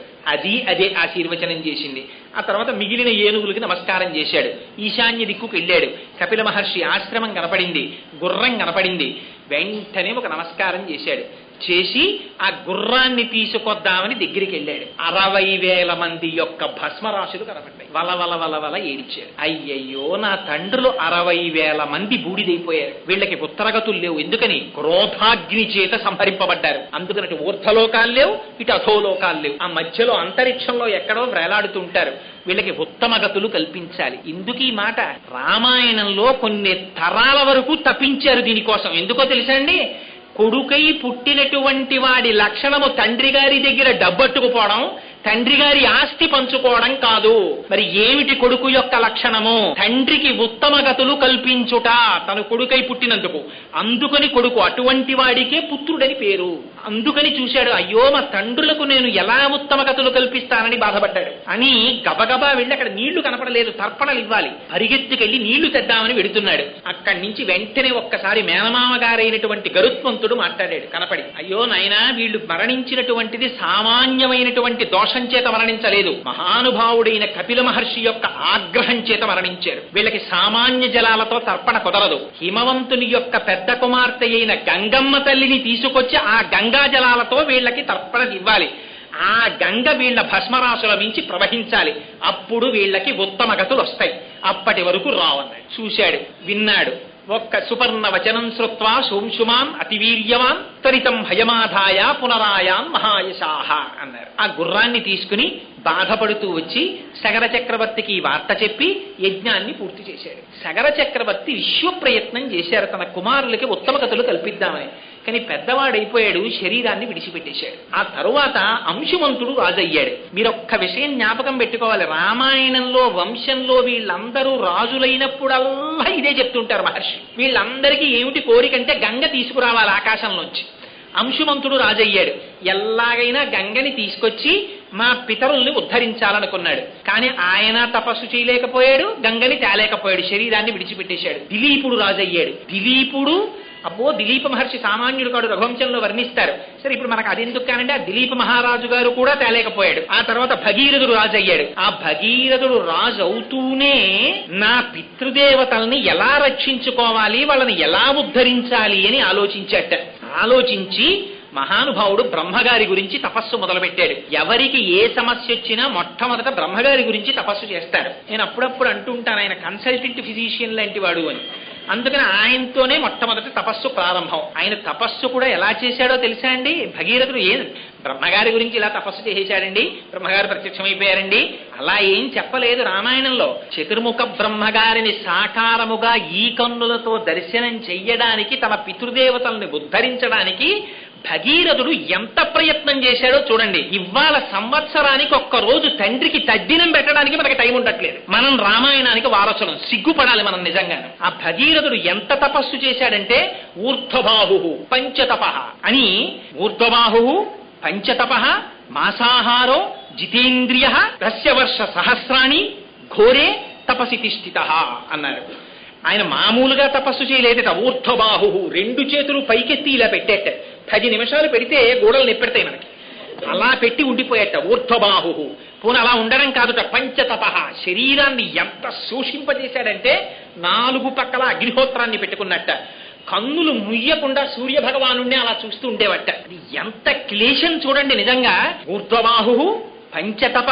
అదే ఆశీర్వచనం చేసింది. ఆ తర్వాత మిగిలిన ఏనుగులకి నమస్కారం చేశాడు. ఈశాన్య దిక్కుకు వెళ్ళాడు. కపిల మహర్షి ఆశ్రమం కనపడింది, గుర్రం కనపడింది. వెంటనే ఒక నమస్కారం చేశాడు. చేసి ఆ గుర్రాన్ని తీసుకొద్దామని దగ్గరికి వెళ్ళాడు. 60,000 మంది యొక్క భస్మరాశులు కనపడ్డాయి. వల ఏడిచాడు. అయ్యయ్యో, నా తండ్రులు 60,000 మంది బూడిదైపోయారు. వీళ్ళకి ఉత్తరగతులు లేవు. ఎందుకని? క్రోధాగ్ని చేత సంహరింపబడ్డారు. అందుకని ఊర్ధ్వలోకాలు లేవు, ఇటు అధోలోకాలు లేవు. ఆ మధ్యలో అంతరిక్షంలో ఎక్కడో వేలాడుతుంటారు. వీళ్ళకి ఉత్తమ గతులు కల్పించాలి. ఇందుకు ఈ మాట రామాయణంలో కొన్ని తరాల వరకు తప్పించారు దీనికోసం. ఎందుకో తెలుసా అండి? కొడుకై పుట్టినటువంటి వాడి లక్షణము తండ్రి గారి దగ్గర డబ్బట్టుకుపోవడం, తండ్రి గారి ఆస్తి పంచుకోవడం కాదు. మరి ఏమిటి కొడుకు యొక్క లక్షణము? తండ్రికి ఉత్తమ గతులు కల్పించుట, తన కొడుకై పుట్టినందుకు. అందుకని కొడుకు, అటువంటి వాడికే పుత్రుడని పేరు. అందుకని చూశాడు, అయ్యో మా తండ్రులకు నేను ఎలా ఉత్తమ గతులు కల్పిస్తానని బాధపడ్డాడు. అని గబగబా వెళ్ళి, అక్కడ నీళ్లు కనపడలేదు, తర్పణలు ఇవ్వాలి, పరిగెత్తుకెళ్లి నీళ్లు తెద్దామని వెడుతున్నాడు. అక్కడి నుంచి వెంటనే ఒక్కసారి మేనమామ గారైనటువంటి గరుత్మంతుడు మాట్లాడాడు కనపడి, అయ్యో నాయనా, వీళ్ళు మరణించినటువంటిది సామాన్యమైనటువంటి దోషం చేత మరణించలేదు, మహానుభావుడైన కపిల మహర్షి యొక్క ఆగ్రహం చేత మరణించారు. వీళ్ళకి సామాన్య జలాలతో తర్పణ కుదరదు. హిమవంతుని యొక్క పెద్ద కుమార్తె అయిన గంగమ్మ తల్లిని తీసుకొచ్చి ఆ గంగా జలాలతో వీళ్ళకి తర్పణ ఇవ్వాలి. ఆ గంగ వీళ్ళ భస్మరాశుల మించి ప్రవహించాలి. అప్పుడు వీళ్ళకి ఉత్తమ గతులు వస్తాయి. అప్పటి వరకు రావన్నాడు. చూశాడు, విన్నాడు. ఒక్క సుపర్ణ వచనం శ్రుత్వా సోంశుమాన్ అతివీర్యవాన్ త్వరితం భయమాధాయ పునరాయాన్ మహాయశాహ అన్నారు. ఆ గుర్రాన్ని తీసుకుని బాధపడుతూ వచ్చి సగర చక్రవర్తికి ఈ వార్త చెప్పి యజ్ఞాన్ని పూర్తి చేశాడు. సగర చక్రవర్తి విశ్వ ప్రయత్నం చేశారు తన కుమారులకి ఉత్తమ గతులు కల్పిద్దామని. కానీ పెద్దవాడైపోయాడు, శరీరాన్ని విడిచిపెట్టేశాడు. ఆ తరువాత అంశుమంతుడు రాజయ్యాడు. మీరొక్క విషయం జ్ఞాపకం పెట్టుకోవాలి, రామాయణంలో వంశంలో వీళ్ళందరూ రాజులైనప్పుడల్లా ఇదే చెప్తుంటారు మహర్షి. వీళ్ళందరికీ ఏమిటి కోరికంటే గంగ తీసుకురావాలి ఆకాశంలోంచి. అంశుమంతుడు రాజయ్యాడు. ఎలాగైనా గంగని తీసుకొచ్చి మా పితరుల్ని ఉద్ధరించాలనుకున్నాడు. కానీ ఆయన తపస్సు చేయలేకపోయాడు, గంగని తేలేకపోయాడు, శరీరాన్ని విడిచిపెట్టేశాడు. దిలీపుడు రాజయ్యాడు. దిలీపుడు, అబ్బో దిలీప మహర్షి సామాన్యుడు కాడు, రఘువంశంలో వర్ణిస్తారు. సరే, ఇప్పుడు మనకు అది ఎందుకు కానంటే ఆ దిలీప మహారాజు గారు కూడా తేలేకపోయాడు. ఆ తర్వాత భగీరథుడు రాజు అయ్యాడు. ఆ భగీరథుడు రాజు అవుతూనే నా పితృదేవతల్ని ఎలా రక్షించుకోవాలి, వాళ్ళని ఎలా ఉద్ధరించాలి అని ఆలోచించాట. ఆలోచించి మహానుభావుడు బ్రహ్మగారి గురించి తపస్సు మొదలుపెట్టాడు. ఎవరికి ఏ సమస్య వచ్చినా మొట్టమొదట బ్రహ్మగారి గురించి తపస్సు చేస్తారు. నేను అప్పుడప్పుడు అంటూ ఉంటాను, ఆయన కన్సల్టెంట్ ఫిజిషియన్ లాంటి వాడు అని. అందుకని ఆయనతోనే మొట్టమొదటి తపస్సు ప్రారంభం. ఆయన తపస్సు కూడా ఎలా చేశాడో తెలుసా అండి? భగీరథుడు బ్రహ్మగారి గురించి ఇలా తపస్సు చేశాడండి, బ్రహ్మగారు ప్రత్యక్షమైపోయారండి అలా ఏం చెప్పలేదు రామాయణంలో. చతుర్ముఖ బ్రహ్మగారిని సాకారముగా ఈ కన్నులతో దర్శనం చెయ్యడానికి, తన పితృదేవతల్ని ఉద్ధరించడానికి భగీరథుడు ఎంత ప్రయత్నం చేశాడో చూడండి. ఇవాళ సంవత్సరానికి ఒక్కరోజు తండ్రికి తద్దినం పెట్టడానికి మనకి టైం ఉండట్లేదు. మనం రామాయణానికి వారసులం, సిగ్గుపడాలి మనం నిజంగానే. ఆ భగీరథుడు ఎంత తపస్సు చేశాడంటే ఊర్ధ్వబాహు పంచతప అని, ఊర్ధ్వబాహు పంచతప మాసాహారో జితేంద్రియ దస్యవర్ష సహస్రాణి ఘోరే తపసి తిష్ఠిత అన్నారు. ఆయన మామూలుగా తపస్సు చేయలేదట. ఊర్ధ్వబాహు, రెండు చేతులు పైకెత్తి ఇలా పెట్టేట. 10 నిమిషాలు పెడితే గోడలు నెప్పెడతాయి మనకి. అలా పెట్టి ఉండిపోయేట ఊర్ధ్వబాహు. పోనీ అలా ఉండడం కాదుట, పంచతప, శరీరాన్ని ఎంత శోషింపజేశాడంటే 4 పక్కల అగ్నిహోత్రాన్ని పెట్టుకున్నట్ట. కన్నులు ముయ్యకుండా సూర్య భగవానుణ్ణి అలా చూస్తూ ఉండేవట. అది ఎంత క్లేశం చూడండి నిజంగా. ఊర్ధ్వబాహు పంచతప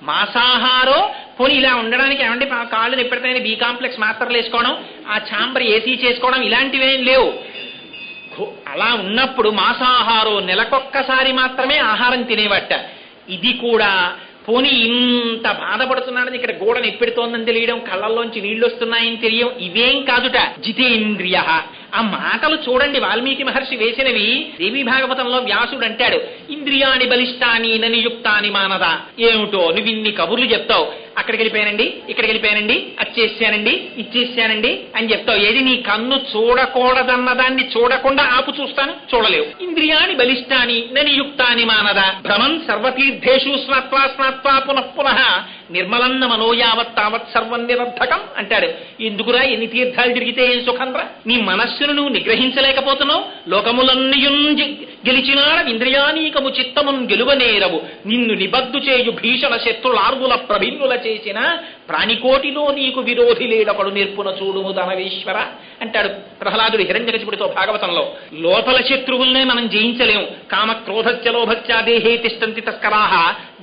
మాసాహారో. పోనీ ఇలా ఉండడానికి ఏమంటే కాళ్ళు నెప్పెడతాయని బి కాంప్లెక్స్ మాత్రలు వేసుకోవడం, ఆ ఛాంబర్ ఏసీ చేసుకోవడం ఇలాంటివేం లేవు. అలా ఉన్నప్పుడు మాసాహారో, నెలకొక్కసారి మాత్రమే ఆహారం తినేవట. ఇది కూడా పోనీ ఇంత బాధపడుతున్నాడని ఇక్కడ గోడ నెప్పెడుతోందని తెలియడం, కళ్ళల్లోంచి నీళ్లు వస్తున్నాయని తెలియడం, ఇవేం కాదుట. జితేంద్రియ. ఆ మాటలు చూడండి, వాల్మీకి మహర్షి వేసినవి. దేవీ భాగవతంలో వ్యాసుడు అంటాడు, ఇంద్రియాణి బలిష్టాని ననియుక్తాని మానద. ఏమిటో నువ్వు ఇన్ని కబుర్లు చెప్తావు, అక్కడికి వెళ్ళిపోయానండి, ఇక్కడికి వెళ్ళిపోయానండి, అచ్చేసానండి, ఇచ్చేసానండి అని చెప్తావు. ఏది నీ కన్ను చూడకూడదన్నదాన్ని చూడకుండా ఆపు చూస్తాను, చూడలేవు. ఇంద్రియాణి బలిష్టాని ననియుక్తాని మానద. భ్రమన్ సర్వతీర్థేషు స్నాత్వా స్నాత్వా పునః పునః నిర్మలన్న మనోయావత్ తావత్ సర్వం నిరర్థకం అంటాడు. ఎందుకురా ఎన్ని తీర్థాలు తిరిగితే ఏం సుఖంరా? నీ మనస్సును నువ్వు నిగ్రహించలేకపోతున్నావు. లోకములన్నయున్ గెలిచినాడ ఇంద్రియానీకము చిత్తమున్ గెలువనేరవు. నిన్ను నిబద్దు చేయు భీషణ శత్రులార్గుల ప్రభిన్నుల చేసిన ప్రాణికోటిలో నీకు విరోధి లేడపడు నిర్పున చూడుము ధనవేశ్వర అంటాడు ప్రహ్లాదుడు హిరణ్యకశిపుడితో భాగవతంలో. లోపల శత్రువుల్నే మనం జయించలేము. కామ క్రోధస్య లోభస్య దేహే తిష్టంతి తస్కరాహ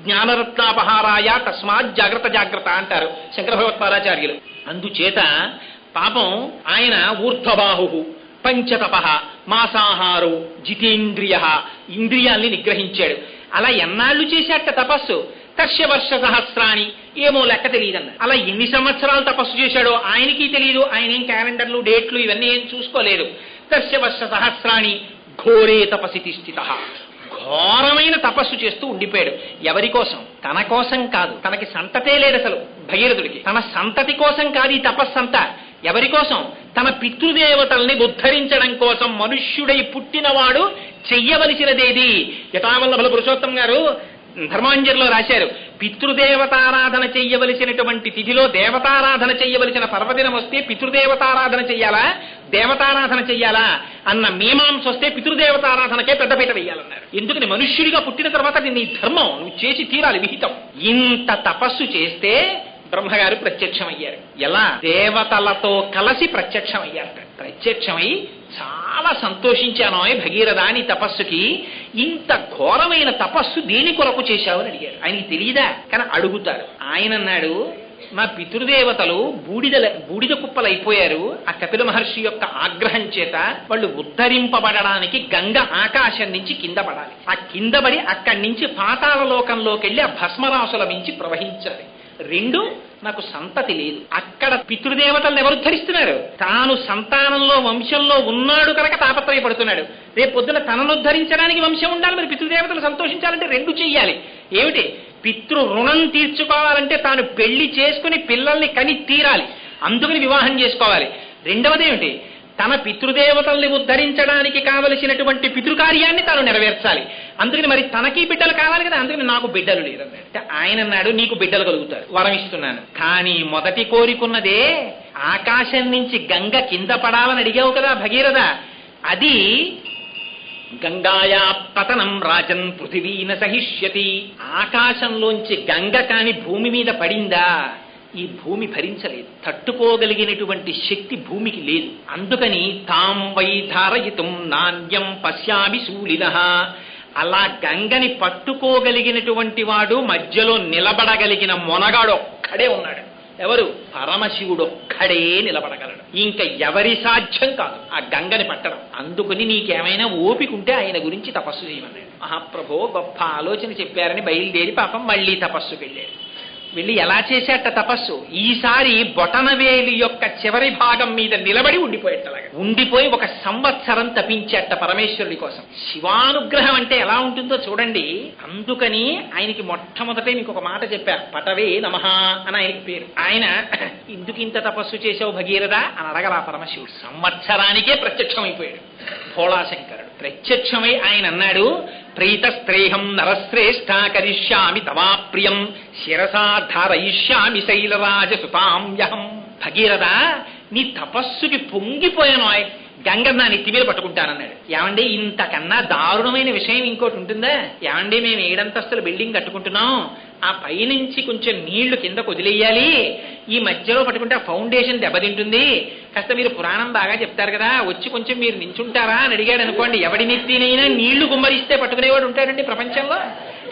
జ్ఞానరత్నాపహారాయ తస్మాత్ జాగ్రత్త జాగ్రత్త అంటారు శంకర భగవత్పాదాచార్యులు. అందుచేత పాపం ఆయన ఊర్ధ్వబాహు పంచతప మాసాహారో జితేంద్రియ, ఇంద్రియాల్ని నిగ్రహించాడు. అలా ఎన్నాళ్ళు చేశాట తపస్సు? తర్ష్యవర్ష సహస్రాణి, ఏమో లెక్క తెలియదన్న. అలా ఎన్ని సంవత్సరాలు తపస్సు చేశాడో ఆయనకి తెలియదు. ఆయన ఏం క్యాలెండర్లు డేట్లు ఇవన్నీ ఏం చూసుకోలేదు. తర్ష్యవర్ష సహస్రాణి ఘోరే తపసి తిష్ఠిత. ఘోరమైన తపస్సు చేస్తూ ఉండిపోయాడు. ఎవరి కోసం? తన కోసం కాదు. తనకి సంతతే లేదు అసలు భగీరథుడికి. తన సంతతి కోసం కాదు ఈ తపస్సంతా. ఎవరి కోసం? తన పితృదేవతల్ని ఉద్ధరించడం కోసం మనుష్యుడై పుట్టినవాడు చెయ్యవలసినదేది. యథావల్లభుల పురుషోత్తం గారు ధర్మాంజలిలో రాశారు, పితృదేవతారాధన చెయ్యవలసినటువంటి తిథిలో దేవతారాధన చెయ్యవలసిన పర్వదినం వస్తే పితృదేవతారాధన చెయ్యాలా దేవతారాధన చెయ్యాలా అన్న మీమాంస వస్తే పితృదేవతారాధనకే పెద్దపీట వెయ్యాలన్నారు. ఎందుకని? మనుష్యుడిగా పుట్టిన తర్వాత నీ ధర్మం నువ్వు చేసి తీరాలి, విహితం. ఇంత తపస్సు చేస్తే బ్రహ్మగారు ప్రత్యక్షమయ్యారు. ఎలా? దేవతలతో కలిసి ప్రత్యక్షమయ్యారట. ప్రత్యక్షమై చాలా సంతోషించాను భగీరథ నీ తపస్సుకి. ఇంత ఘోరమైన తపస్సు దేని కొరకు చేశావు అని అడిగారు. ఆయనకి తెలియదా? కానీ అడుగుతారు. ఆయన అన్నాడు, మా పితృదేవతలు బూడిద కుప్పలు అయిపోయారు. ఆ కపిల మహర్షి యొక్క ఆగ్రహం చేత వాళ్ళు ఉద్ధరింపబడడానికి గంగ ఆకాశం నుంచి కింద పడాలి. ఆ కింద పడి అక్కడి నుంచి పాతాళ లోకంలోకి వెళ్ళి ఆ భస్మరాసుల మించి ప్రవహించాలి. రెండు, నాకు సంతతి లేదు. అక్కడ పితృదేవతలను ఎవరు ఉద్ధరిస్తున్నారు? తాను సంతానంలో వంశంలో ఉన్నాడు కనుక తాపత్రయపడుతున్నాడు. రేపు పొద్దున తనను ఉద్ధరించడానికి వంశం ఉండాలి, మరి పితృదేవతలు సంతోషించాలంటే రెండు చెయ్యాలి. ఏమిటి? పితృ రుణం తీర్చుకోవాలంటే తాను పెళ్లి చేసుకుని పిల్లల్ని కని తీరాలి, అందుకని వివాహం చేసుకోవాలి. రెండవది ఏమిటి? తన పితృదేవతల్ని ఉద్ధరించడానికి కావలసినటువంటి పితృకార్యాన్ని తాను నెరవేర్చాలి. అందుకని మరి తనకి బిడ్డలు కావాలి కదా, అందుకని నాకు బిడ్డలు లేదన్నాడు. ఆయన అన్నాడు, నీకు బిడ్డలు కలుగుతారు, వరం ఇస్తున్నాను. కానీ మొదటి కోరికున్నదే ఆకాశం నుంచి గంగ కింద పడాలని అడిగావు కదా భగీరథ, అది గంగాయా పతనం రాజన్ పృథివీన సహిష్యతి. ఆకాశంలోంచి గంగ కాని భూమి మీద పడిందా ఈ భూమి భరించలేదు. తట్టుకోగలిగినటువంటి శక్తి భూమికి లేదు. అందుకని తాం వై ధారయితుం నాణ్యం పశ్యామి శూలినః. అలా గంగని పట్టుకోగలిగినటువంటి వాడు మధ్యలో నిలబడగలిగిన మొనగాడు ఒక్కడే ఉన్నాడు. ఎవరు? పరమశివుడు ఒక్కడే నిలబడగలడు. ఇంకా ఎవరి సాధ్యం కాదు ఆ గంగని పట్టడం. అందుకని నీకేమైనా ఓపిక ఉంటే ఆయన గురించి తపస్సు చేయమన్నాడు. మహాప్రభో గొప్ప ఆలోచన చెప్పారని బయలుదేరి పాపం మళ్ళీ తపస్సుకి వెళ్ళాడు. వెళ్ళి ఎలా చేసేట తపస్సు? ఈసారి బొటనవేలి యొక్క చివరి భాగం మీద నిలబడి ఉండిపోయేటలాగా ఉండిపోయి 1 సంవత్సరం తపించేట పరమేశ్వరుడి కోసం. శివానుగ్రహం అంటే ఎలా ఉంటుందో చూడండి. అందుకని ఆయనకి మొట్టమొదటే మీకు ఒక మాట చెప్పారు, పటవే నమః అని ఆయనకి పేరు. ఆయన ఎందుకు ఇంత తపస్సు చేసావు భగీరథ అని అడగల పరమశివుడు. సంవత్సరానికే ప్రత్యక్షమైపోయాడు భోళాశంకరుడు. ప్రత్యక్షమై ఆయన అన్నాడు, ప్రీతస్త్రేహం నరశ్రేష్ఠ కరిష్యామి తవాప్రియం శిరసాధారయిష్యామి శైలరాజసుతాంయహం. భగీరథ నీ తపస్సుకి పొంగిపోయాను, గంగ నా నెత్తి మీద పట్టుకుంటానన్నాడు. ఏమండి ఇంతకన్నా దారుణమైన విషయం ఇంకోటి ఉంటుందా? ఏమండి మేము 7 అంతస్తుల బిల్డింగ్ కట్టుకుంటున్నాం, ఆ పైనుంచి కొంచెం నీళ్లు కిందకు వదిలేయాలి, ఈ మధ్యలో పట్టుకుంటే ఆ ఫౌండేషన్ దెబ్బతింటుంది, కాస్త మీరు పురాణం బాగా చెప్తారు కదా, వచ్చి కొంచెం మీరు నించుంటారా అని అడిగాడు అనుకోండి. ఎవడి నెత్తినైనా నీళ్లు గుమ్మరిస్తే పట్టుకునేవాడు ఉంటాడండి ప్రపంచంలో.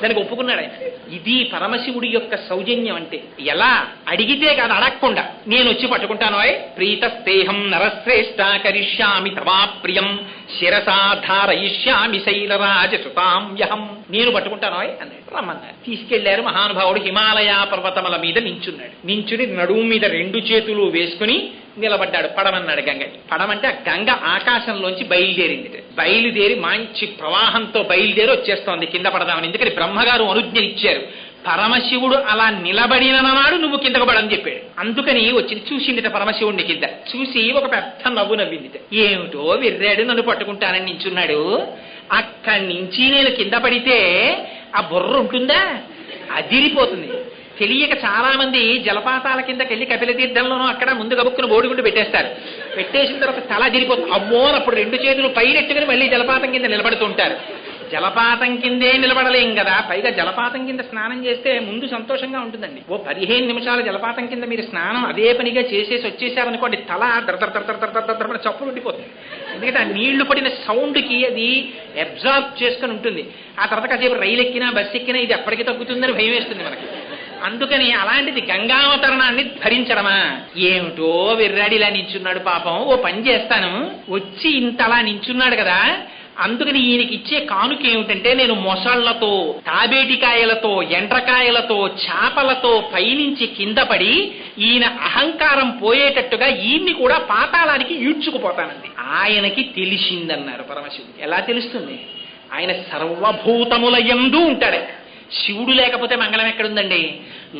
దానికి ఒప్పుకున్నాడు ఆయన. ఇది పరమశివుడి యొక్క సౌజన్యం అంటే. ఎలా? అడిగితే కాదు, అడగకుండా నేను వచ్చి పట్టుకుంటాను. ప్రీతస్తేహం నరశ్రేష్ఠ కరిష్యామి తవాప్రియం శిరసాధారయిష్యామి శైలరాజసుతాంయహం. నేను పట్టుకుంటాను అన్నాడు. రమ్మన్నారు. తీసుకెళ్లారు. మహానుభావుడు హిమాలయ పర్వతముల మీద నించున్నాడు. నించుని నడుము మీద 2 చేతులు వేసుకుని నిలబడ్డాడు. పడమన్నాడు గంగని. పడమంటే ఆ గంగ ఆకాశంలోంచి బయలుదేరింది. బయలుదేరి మంచి ప్రవాహంతో బయలుదేరి వచ్చేస్తోంది కింద పడదామని. ఎందుకని బ్రహ్మగారు అనుజ్ఞనిచ్చారు. పరమశివుడు అలా నిలబడిన నాడు నువ్వు కిందకు పడని చెప్పాడు. అందుకని వచ్చి చూసిందిట పరమశివుడిని కింద. చూసి ఒక పెద్ద నవ్వు నవ్విందిట. ఏమిటో విర్రాడు, నన్ను పట్టుకుంటానని నించున్నాడు. అక్కడి నుంచి నేను కింద పడితే ఆ బుర్ర ఉంటుందా? అదిరిపోతుంది. తెలియక చాలా మంది జలపాతాల కిందకి వెళ్ళి కపిల తీర్థంలోనూ అక్కడ ముందు గబుక్కును బోడిగుండు పెట్టేస్తారు. పెట్టేసిన తర్వాత తల అదిరిపోతుంది. అమ్మో అప్పుడు 2 చేతులు పైనెట్టుకుని మళ్ళీ జలపాతం కింద నిలబడుతూ ఉంటారు. జలపాతం కిందే నిలబడలేం కదా, పైగా జలపాతం కింద స్నానం చేస్తే ముందు సంతోషంగా ఉంటుందండి. 15 నిమిషాల జలపాతం కింద మీరు స్నానం అదే పనిగా చేసేసి వచ్చేసారనుకోండి, తల దర చప్పులు ఉండిపోతుంది. ఎందుకంటే ఆ నీళ్లు పడిన సౌండ్కి అది అబ్జార్బ్ చేసుకుని ఉంటుంది. ఆ తర్వాత కాసేపు రైలు ఎక్కినా బస్సు ఎక్కినా ఇది ఎప్పటికీ తగ్గుతుందని భయం వేస్తుంది మనకి. అందుకని అలాంటిది గంగావతరణాన్ని ధరించడమా? ఏమిటో విర్రాడిలా నించున్నాడు పాపం. ఓ పని చేస్తాను, వచ్చి ఇంతలా నించున్నాడు కదా, అందుకని ఈయనకి ఇచ్చే కానుక ఏమిటంటే, నేను మొసళ్లతో, తాబేటికాయలతో, ఎండ్రకాయలతో, చేపలతో పైనుంచి కింద పడి ఈయన అహంకారం పోయేటట్టుగా ఈయన్ని కూడా పాతాళానికి ఈడ్చుకుపోతానండి. ఆయనకి తెలిసిందన్నారు పరమశివుడు. ఎలా తెలుస్తుంది? ఆయన సర్వభూతముల యందు ఉంటాడు. శివుడు లేకపోతే మంగళం ఎక్కడుందండి?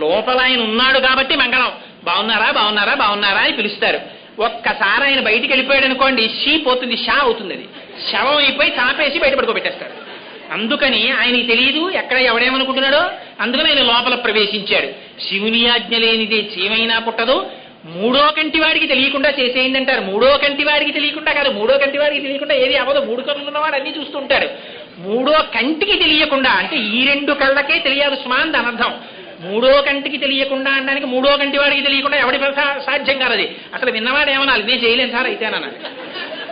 లోపల ఆయన ఉన్నాడు కాబట్టి మంగళం. బాగున్నారా బాగున్నారా బాగున్నారా అని పిలుస్తారు. ఒక్కసారి ఆయన బయటికి వెళ్ళిపోయాడు అనుకోండి, షీ పోతుంది, షా అవుతుంది. అది శవం అయిపోయి చాపేసి బయట పడుకోబెట్టేస్తాడు. అందుకని ఆయనకి తెలియదు ఎక్కడ ఎవడేమనుకుంటున్నాడో. అందుకని ఆయన లోపల ప్రవేశించాడు. శివుని ఆజ్ఞ లేనిదే చీమైనా పుట్టదు. మూడో కంటి వాడికి తెలియకుండా చేసేయండి అంటారు. మూడో కంటి వాడికి తెలియకుండా కాదు, మూడో కంటి వాడికి తెలియకుండా ఏది అవ్వదు. 3 కళ్ళు ఉన్నవాడు అన్ని చూస్తూ ఉంటాడు. మూడో కంటికి తెలియకుండా అంటే ఈ 2 కళ్ళకే తెలియదు స్మాన్ దాని అర్థం. మూడో కంటికి తెలియకుండా అనడానికి మూడో కంటి వాడికి తెలియకుండా ఎవడి సాధ్యం కాదు. అది అసలు విన్నవాడు ఏమనాలి, నేను చేయలేను సార్ అయితే అన్నాడు.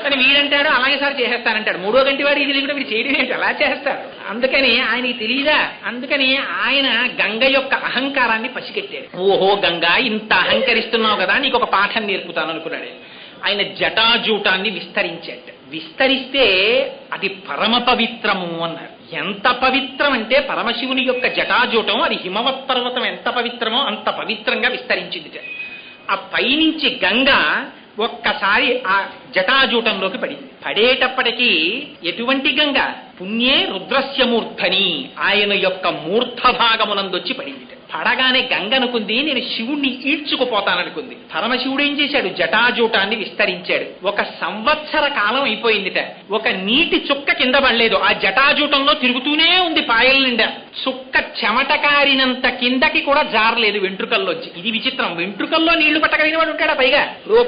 కానీ వీడంటాడు అలాగే సార్ చేసేస్తానంటాడు. మూడో కంటి వాడికి తెలియకుండా వీడు చేయడం ఏంటి, అలా చేస్తారు. అందుకని ఆయనకి తెలియదా. అందుకని ఆయన గంగ యొక్క అహంకారాన్ని పసిగట్టాడు. ఓహో గంగ, ఇంత అహంకరిస్తున్నావు కదా, నీకు ఒక పాఠం నేర్పుతాను అనుకున్నాడు. ఆయన జటాజూటాన్ని విస్తరించాడు. విస్తరిస్తే అది పరమ పవిత్రము అన్నారు. ఎంత పవిత్రం అంటే పరమశివుని యొక్క జటాజూటం అది హిమవత్ పర్వతం ఎంత పవిత్రమో అంత పవిత్రంగా విస్తరించింది. ఆ పైనుంచి గంగ ఒక్కసారి ఆ జటాజూటంలోకి పడింది. పడేటప్పటికీ ఎటువంటి గంగ? పుణ్యే రుద్రస్యమూర్ధని, ఆయన యొక్క మూర్ధ భాగమునందొచ్చి పడింది. పడగానే గంగ అనుకుంది నేను శివుణ్ణి ఈడ్చుకుపోతాననుకుంది. పరమశివుడు ఏం చేశాడు? జటాజూటాన్ని విస్తరించాడు. 1 సంవత్సర కాలం అయిపోయిందిట. ఒక నీటి చుక్క కింద పడలేదు. ఆ జటాజూటంలో తిరుగుతూనే ఉంది పాయల నిండా. చుక్క చెమట కారినంత కిందకి కూడా జారలేదు వెంట్రుకల్లోంచి. ఇది విచిత్రం. వెంట్రుకల్లో నీళ్లు పట్టగలిగిన వాడు ఉంటాడా? పైగా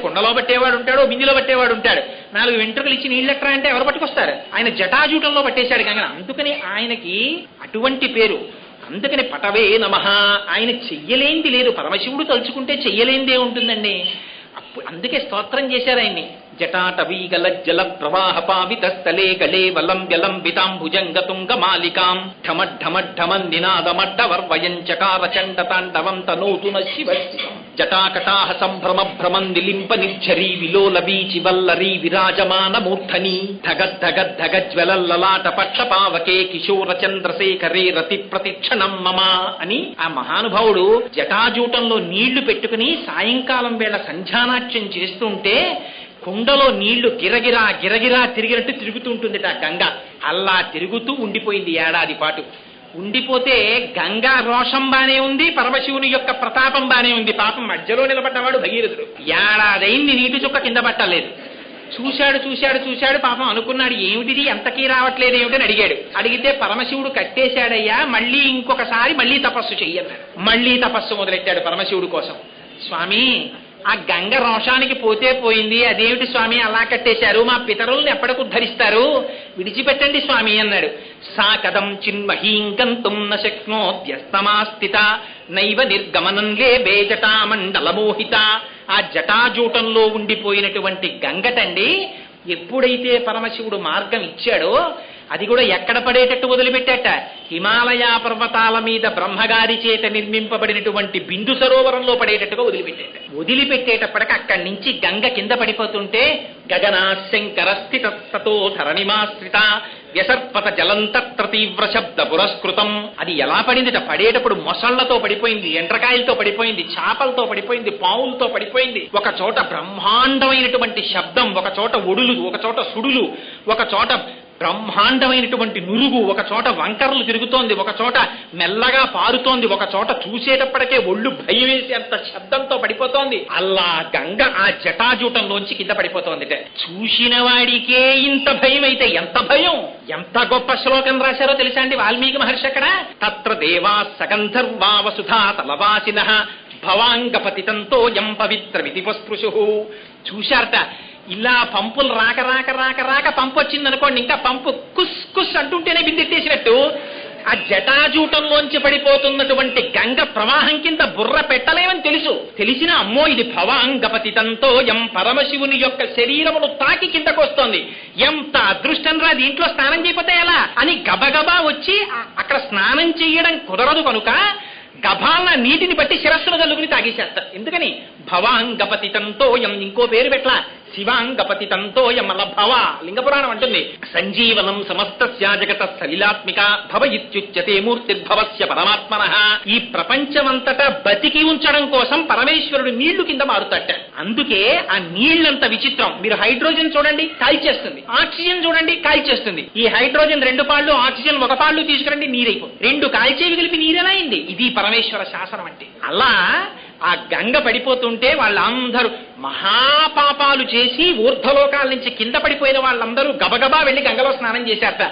కుండలో పట్టేవాడు ఉంటాడు, బిందులో పట్టేవాడు ఉంటాడు. 4 వెంట్రుకలు ఇచ్చి నీళ్ళు ఎక్కరా అంటే ఎవరు పట్టుకొస్తారు? ఆయన జటాజూటంలో పట్టేశాడు గంగ. అందుకని ఆయనకి అటువంటి పేరు. అందుకని పటవే నమః. ఆయన చెయ్యలేంది లేదు. పరమశివుడు తలుచుకుంటే చెయ్యలేందే ఉంటుందండి. అందుకే స్తోత్రం చేశారు ఆయన్ని. జటాటవీగల జల ప్రవాహ పావిత స్థలే గళే వలంబ్యలంబితాంభుజంగతుంగ మాలికాం ఢమఢమఢమన్ నినాదమడ్డవర్వయం చకార చండ తాండవం తనోతున శివశివం జటాకటాహ సంభ్రమ భ్రమం నిలింప నిర్ఝరీ విలోల వీచి వల్లరీ విరాజమాన మూర్ధని ధగద్ధగద్ధగజ్వలల్లలాట పక్ష పావకే కిశోర చంద్రశేఖరే రతి ప్రతిక్షణం మమ అని ఆ మహానుభావుడు జటాజూటంలో నీళ్లు పెట్టుకుని సాయంకాలం వేళ సంధ్యానాట్యం చేస్తుంటే కుండలో నీళ్లు గిరగిరా గిరగిరా తిరిగినట్టు తిరుగుతుంటుందిట గంగ. అలా తిరుగుతూ ఉండిపోయింది ఏడాది పాటు. ఉండిపోతే గంగా రోషం బానే ఉంది, పరమశివుని యొక్క ప్రతాపం బానే ఉంది. పాపం మధ్యలో నిలబడ్డవాడు భగీరథుడు. ఏడాదైంది నీటి చుక్క కింద పట్టలేదు. చూశాడు చూశాడు చూశాడు. పాపం అనుకున్నాడు ఏమిటిది ఎంతకీ రావట్లేదు ఏమిటని అడిగాడు. అడిగితే పరమశివుడు కట్టేశాడయ్యా, మళ్ళీ ఇంకొకసారి మళ్ళీ తపస్సు చెయ్యన్నాడు. మళ్ళీ తపస్సు మొదలెట్టాడు పరమశివుడు కోసం. స్వామి ఆ గంగ రోషానికి పోతే పోయింది, అదేమిటి స్వామి అలా కట్టేశారు, మా పితరుల్ని ఎప్పటికి ఉద్ధరిస్తారు, విడిచిపెట్టండి స్వామి అన్నాడు. సా కదం చిన్మహీం గంతుం న శక్నోద్యస్తమాస్థిత నైవ నిర్గమనం లేబే జటామండలమోహిత. ఆ జటాజూటంలో ఉండిపోయినటువంటి గంగటండి ఎప్పుడైతే పరమశివుడు మార్గం ఇచ్చాడో అది కూడా ఎక్కడ పడేటట్టు వదిలిపెట్టాట? హిమాలయ పర్వతాల మీద బ్రహ్మగారి చేత నిర్మింపబడినటువంటి బిందు సరోవరంలో పడేటట్టుగా వదిలిపెట్టాట. వదిలిపెట్టేటప్పటికి అక్కడి నుంచి గంగ కింద పడిపోతుంటే గగనా శంకర స్థిత తతో ధరణిమాశ్రిత వ్యసర్పత జలంతత్ర తీవ్ర శబ్ద పురస్కృతం. అది ఎలా పడిందిట? పడేటప్పుడు మొసళ్లతో పడిపోయింది, ఎండ్రకాయలతో పడిపోయింది, చేపలతో పడిపోయింది, పావులతో పడిపోయింది. ఒక చోట బ్రహ్మాండమైనటువంటి శబ్దం, ఒక చోట ఒడులు, ఒక చోట సుడులు, ఒక చోట బ్రహ్మాండమైనటువంటి నురుగు, ఒక చోట వంకర్లు తిరుగుతోంది, ఒక చోట మెల్లగా పారుతోంది, ఒక చోట చూసేటప్పటికే ఒళ్ళు భయం వేసేంత శబ్దంతో పడిపోతోంది. అలా గంగ ఆ జటాజూటంలోంచి కింద పడిపోతోంది. చూసిన వాడికే ఇంత భయం అయితే ఎంత భయం! ఎంత గొప్ప శ్లోకం రాశారో తెలుసా అండి వాల్మీకి మహర్షి అక్కడ. తత్ర దేవా సగంధర్వా వసుధా తలవాసినః భవాంగపతితంతో యం పవిత్రమితి పస్పృశు. చూశారట ఇలా పంపులు రాక రాక రాక రాక పంపు వచ్చిందనుకోండి, ఇంకా పంపు కుస్ కుస్ అంటుంటేనే బిందెట్టేసినట్టు ఆ జటాజూటంలోంచి పడిపోతున్నటువంటి గంగ ప్రవాహం కింద బుర్ర పెట్టలేమని తెలుసు. తెలిసిన అమ్మో ఇది భవాంగపతితంతో యం పరమశివుని యొక్క శరీరమును తాకి కిందకొస్తోంది, ఎంత అదృష్టం రా, దీంట్లో స్నానం చేయకపోతే ఎలా అని గబగబా వచ్చి అక్కడ స్నానం చేయడం కుదరదు కనుక గభాల నీటిని బట్టి శిరస్సును కలుగుని తాగేసేస్తారు. ఎందుకని? భవాంగపతితంతో యం, ఇంకో పేరు పెట్ల శివాంగపతితంతో యమల భవ. లింగపురాణం అంటుంది సంజీవనం సమస్తస్య జగత సలిలాత్మిక భవ ఇత్యుచ్యతే మూర్తిర్భవస్య పరమాత్మనః. ఈ ప్రపంచమంతటా బతికి ఉంచడం కోసం పరమేశ్వరుడు నీళ్లు కింద మారుతాట. అందుకే ఆ నీళ్లంత విచిత్రం. మీరు హైడ్రోజన్ చూడండి కాల్చేస్తుంది, ఆక్సిజన్ చూడండి కాల్చేస్తుంది. ఈ హైడ్రోజన్ 2 పాళ్ళు, ఆక్సిజన్ 1 పాళ్ళు తీసుకురండి నీరైపోతుంది. 2 కాల్చేవి కలిపి నీరెలా అయింది? ఇది పరమేశ్వర శాసనం అంటే. అలా ఆ గంగ పడిపోతుంటే వాళ్ళందరూ మహాపాపాలు చేసి ఊర్ధ్వలోకాల నుంచి కింద పడిపోయిన వాళ్ళందరూ గబగబా వెళ్లి గంగలో స్నానం చేశారట.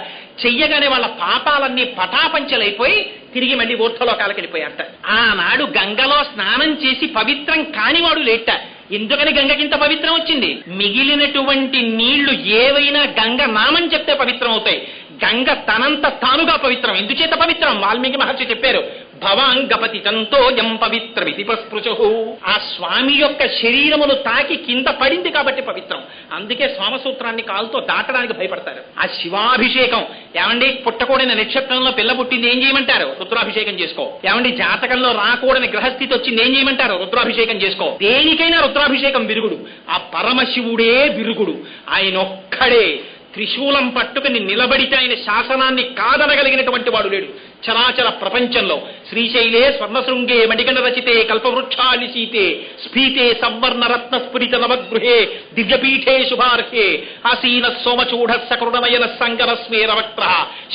చెయ్యగానే వాళ్ళ పాపాలన్నీ పటాపంచలైపోయి తిరిగి మళ్ళీ ఊర్ధ్వలోకాలకు వెళ్ళిపోయారట. ఆనాడు గంగలో స్నానం చేసి పవిత్రం కానివాడు లేట. ఎందుకని గంగకింత పవిత్రం వచ్చింది? మిగిలినటువంటి నీళ్లు ఏవైనా గంగ నామం చెప్తే పవిత్రం అవుతాయి. గంగ తనంత తానుగా పవిత్రం. ఎందుచేత పవిత్రం? వాల్మీకి మహర్షి చెప్పారు, భవాంగపతి తంతోయం పవిత్రమితి పస్పృశు. ఆ స్వామి యొక్క శరీరమును తాకి కింద పడింది కాబట్టి పవిత్రం. అందుకే స్వామసూత్రాన్ని కాలుతో దాటడానికి భయపడతారు. ఆ శివాభిషేకం ఏమండి, పుట్టకూడని నక్షత్రంలో పిల్ల పుట్టింది ఏం చేయమంటారు? రుద్రాభిషేకం చేసుకో. ఏమండి, జాతకంలో రాకూడని గ్రహస్థితి వచ్చింది ఏం చేయమంటారు? రుద్రాభిషేకం చేసుకో. దేనికైనా రుద్రాభిషేకం విరుగుడు. ఆ పరమశివుడే విరుగుడు. ఆయన ఒక్కడే త్రిశూలం పట్టుకుని నిలబడితే ఆయన శాసనాన్ని కాదనగలిగినటువంటి వాడు లేడు చరాచర ప్రపంచంలో. శ్రీశైలే స్వర్ణశృంగే మణిగణ రచితే కల్పవృక్షాలి సీతే స్ఫీతే సంవర్ణ రత్న స్ఫురిత నవగృహే దివ్యపీఠే శుభార్హే ఆసీన సోమచూఢ సకృణనయన సంగరస్మేరవక్త్ర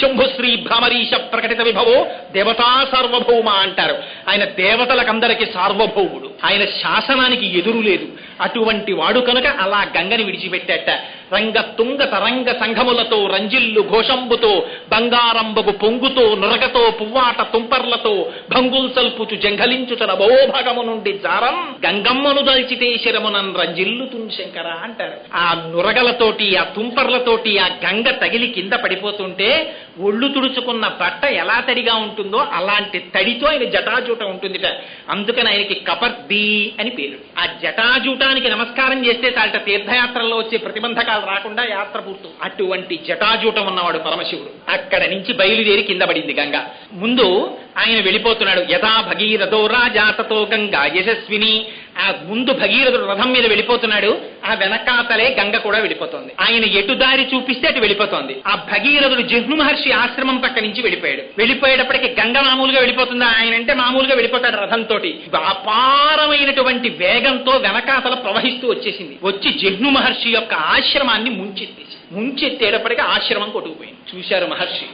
శంభుశ్రీ భ్రమరీశ ప్రకటిత విభవో దేవతా సార్వభౌమ అంటారు. ఆయన దేవతలకందరికీ సార్వభౌముడు. ఆయన శాసనానికి ఎదురు లేదు. అటువంటి వాడు కనుక అలా గంగని విడిచిపెట్టాట. రంగ తుంగ తరంగ సంఘములతో రంజిల్లు ఘోషంబుతో బంగారంబగు పొంగుతో నురగతో పువ్వాట తుంపర్లతో భంగుల్ సల్పుచు జంఘలించుతన భోభాగము నుండి జారం గంగమ్మను దల్చితే శరమునన్ రంజిల్లుతున్ శంకర అంటారు. ఆ నురగలతోటి ఆ తుంపర్లతోటి ఆ గంగ తగిలి కింద పడిపోతుంటే ఒళ్ళు తుడుచుకున్న బట్ట ఎలా తడిగా ఉంటుందో అలాంటి తడితో ఆయన జటాజూట ఉంటుందిట. అందుకని ఆయనకి కపర్ది అని పేరు. ఆ జటాజూటానికి నమస్కారం చేస్తే చాలట తీర్థయాత్రల్లో వచ్చే ప్రతిబంధకాలు రాకుండా యాత్ర పూర్తి. అటువంటి జటాజూటం ఉన్నవాడు పరమశివుడు. అక్కడ నుంచి బయలుదేరి కింద పడింది గంగ. ముందు ఆయన వెళ్ళిపోతున్నాడు. యథా భగీరథో రాజాతతో గంగా యశస్విని. ఆ ముందు భగీరథుడు రథం మీద వెళ్ళిపోతున్నాడు. ఆ వెనకాతలే గంగ కూడా వెళ్ళిపోతుంది. ఆయన ఎటు దారి చూపిస్తే అటు వెళ్ళిపోతోంది. ఆ భగీరథుడు జిహ్ను మహర్షి ఆశ్రమం పక్క నుంచి వెళ్ళిపోయాడు. వెళ్ళిపోయేటప్పటికి గంగ మామూలుగా వెళ్ళిపోతుందా? ఆయన అంటే మామూలుగా వెళ్ళిపోతాడు రథంతో. అపారమైనటువంటి వేగంతో వెనకాతల ప్రవహిస్తూ వచ్చేసింది. వచ్చి జిహ్ను మహర్షి యొక్క ఆశ్రమాన్ని ముంచెత్తేటప్పటికీ ఆశ్రమం కొట్టుకుపోయింది. చూశారు మహర్షి,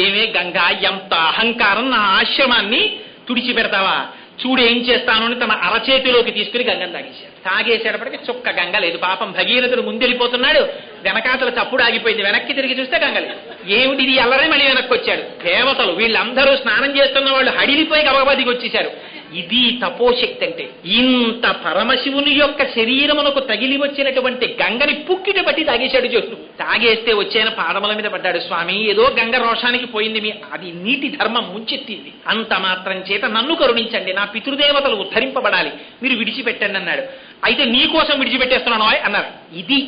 ఏమే గంగా, ఎంత అహంకారం, నా ఆశ్రమాన్ని తుడిచిపెడతావా? చూడు ఏం చేస్తాను అని తన అరచేతిలోకి తీసుకుని గంగను తాగేశాడు. తాగేసేటప్పటికి చుక్క గంగ లేదు. పాపం భగీరథుడు ముందెళ్ళిపోతున్నాడు, వెనకాతల చప్పుడు ఆగిపోయింది. వెనక్కి తిరిగి చూస్తే గంగ లేదు. ఏమిటి ఇది అల్లరే మళ్ళీ వెనక్కి వచ్చాడు. దేవతలు వీళ్ళందరూ స్నానం చేస్తున్న వాళ్ళు హడిలిపోయి గబగబాదికి వచ్చేశారు. ఇది తపోశక్తి అంటే. ఇంత పరమశివుని యొక్క శరీరమునకు తగిలి వచ్చినటువంటి గంగని పుక్కిట పట్టి తాగేశాడు జోడు. తాగేస్తే వచ్చేన పాదముల మీద పడ్డాడు. స్వామి, ఏదో గంగ రోషానికి పోయింది, అది నీటి ధర్మం ముంచెత్తింది. అంత మాత్రం చేత నన్ను కరుణించండి, నా పితృదేవతలు ఉద్ధరింపబడాలి, మీరు విడిచిపెట్టండి అన్నాడు. అయితే నీ కోసం విడిచిపెట్టేస్తున్నాను అన్నారు. ఇది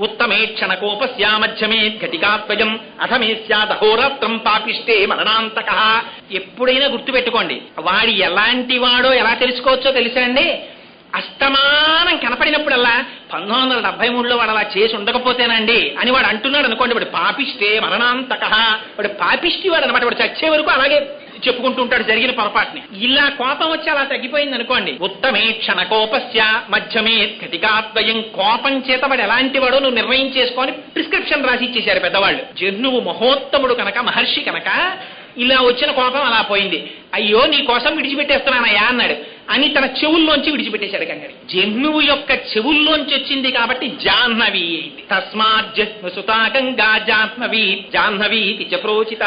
ఉత్తమే క్షణకోపస్యా మధ్యమే ఘటికాత్వయం అథమే స్యాదహోరాత్రం పాపిష్టే మరణాంతక. ఎప్పుడైనా గుర్తుపెట్టుకోండి, వాడి ఎలాంటి వాడో ఎలా తెలుసుకోవచ్చో తెలుసా అండి? అస్తమానం కనపడినప్పుడల్లా 1973లో వాడు అలా చేసి ఉండకపోతేనండి అని వాడు అంటున్నాడు అనుకోండి, వాడు పాపిష్టే మరణాంతక. వాడు పాపిష్టి వాడు అనమాట. వాడు చచ్చే వరకు అలాగే చెప్పుకుంటూ ఉంటాడు జరిగిన పొరపాటుని. ఇలా కోపం వచ్చి అలా తగ్గిపోయింది అనుకోండి. ఉత్తమే క్షణకోపస్య మధ్యమే ఘటికాత్వయం. కోపం చేత వాడు ఎలాంటి వాడో నువ్వు నిర్ణయం చేసుకొని ప్రిస్క్రిప్షన్ రాసి ఇచ్చేశారు పెద్దవాళ్ళు. జహ్నువు మహోత్తముడు కనుక, మహర్షి కనుక ఇలా వచ్చిన కోపం అలా పోయింది. అయ్యో నీ కోసం విడిచిపెట్టేస్తున్నానయ్యా అన్నాడు అని తన చెవుల్లోంచి విడిచిపెట్టేశాడు గంగని. జహ్నువు యొక్క చెవుల్లోంచి వచ్చింది కాబట్టి జాహ్నవి అయింది. తస్మాత్ జహ్ను సుతా గంగా జాహ్నవి జాహ్నవి ప్రోచిత.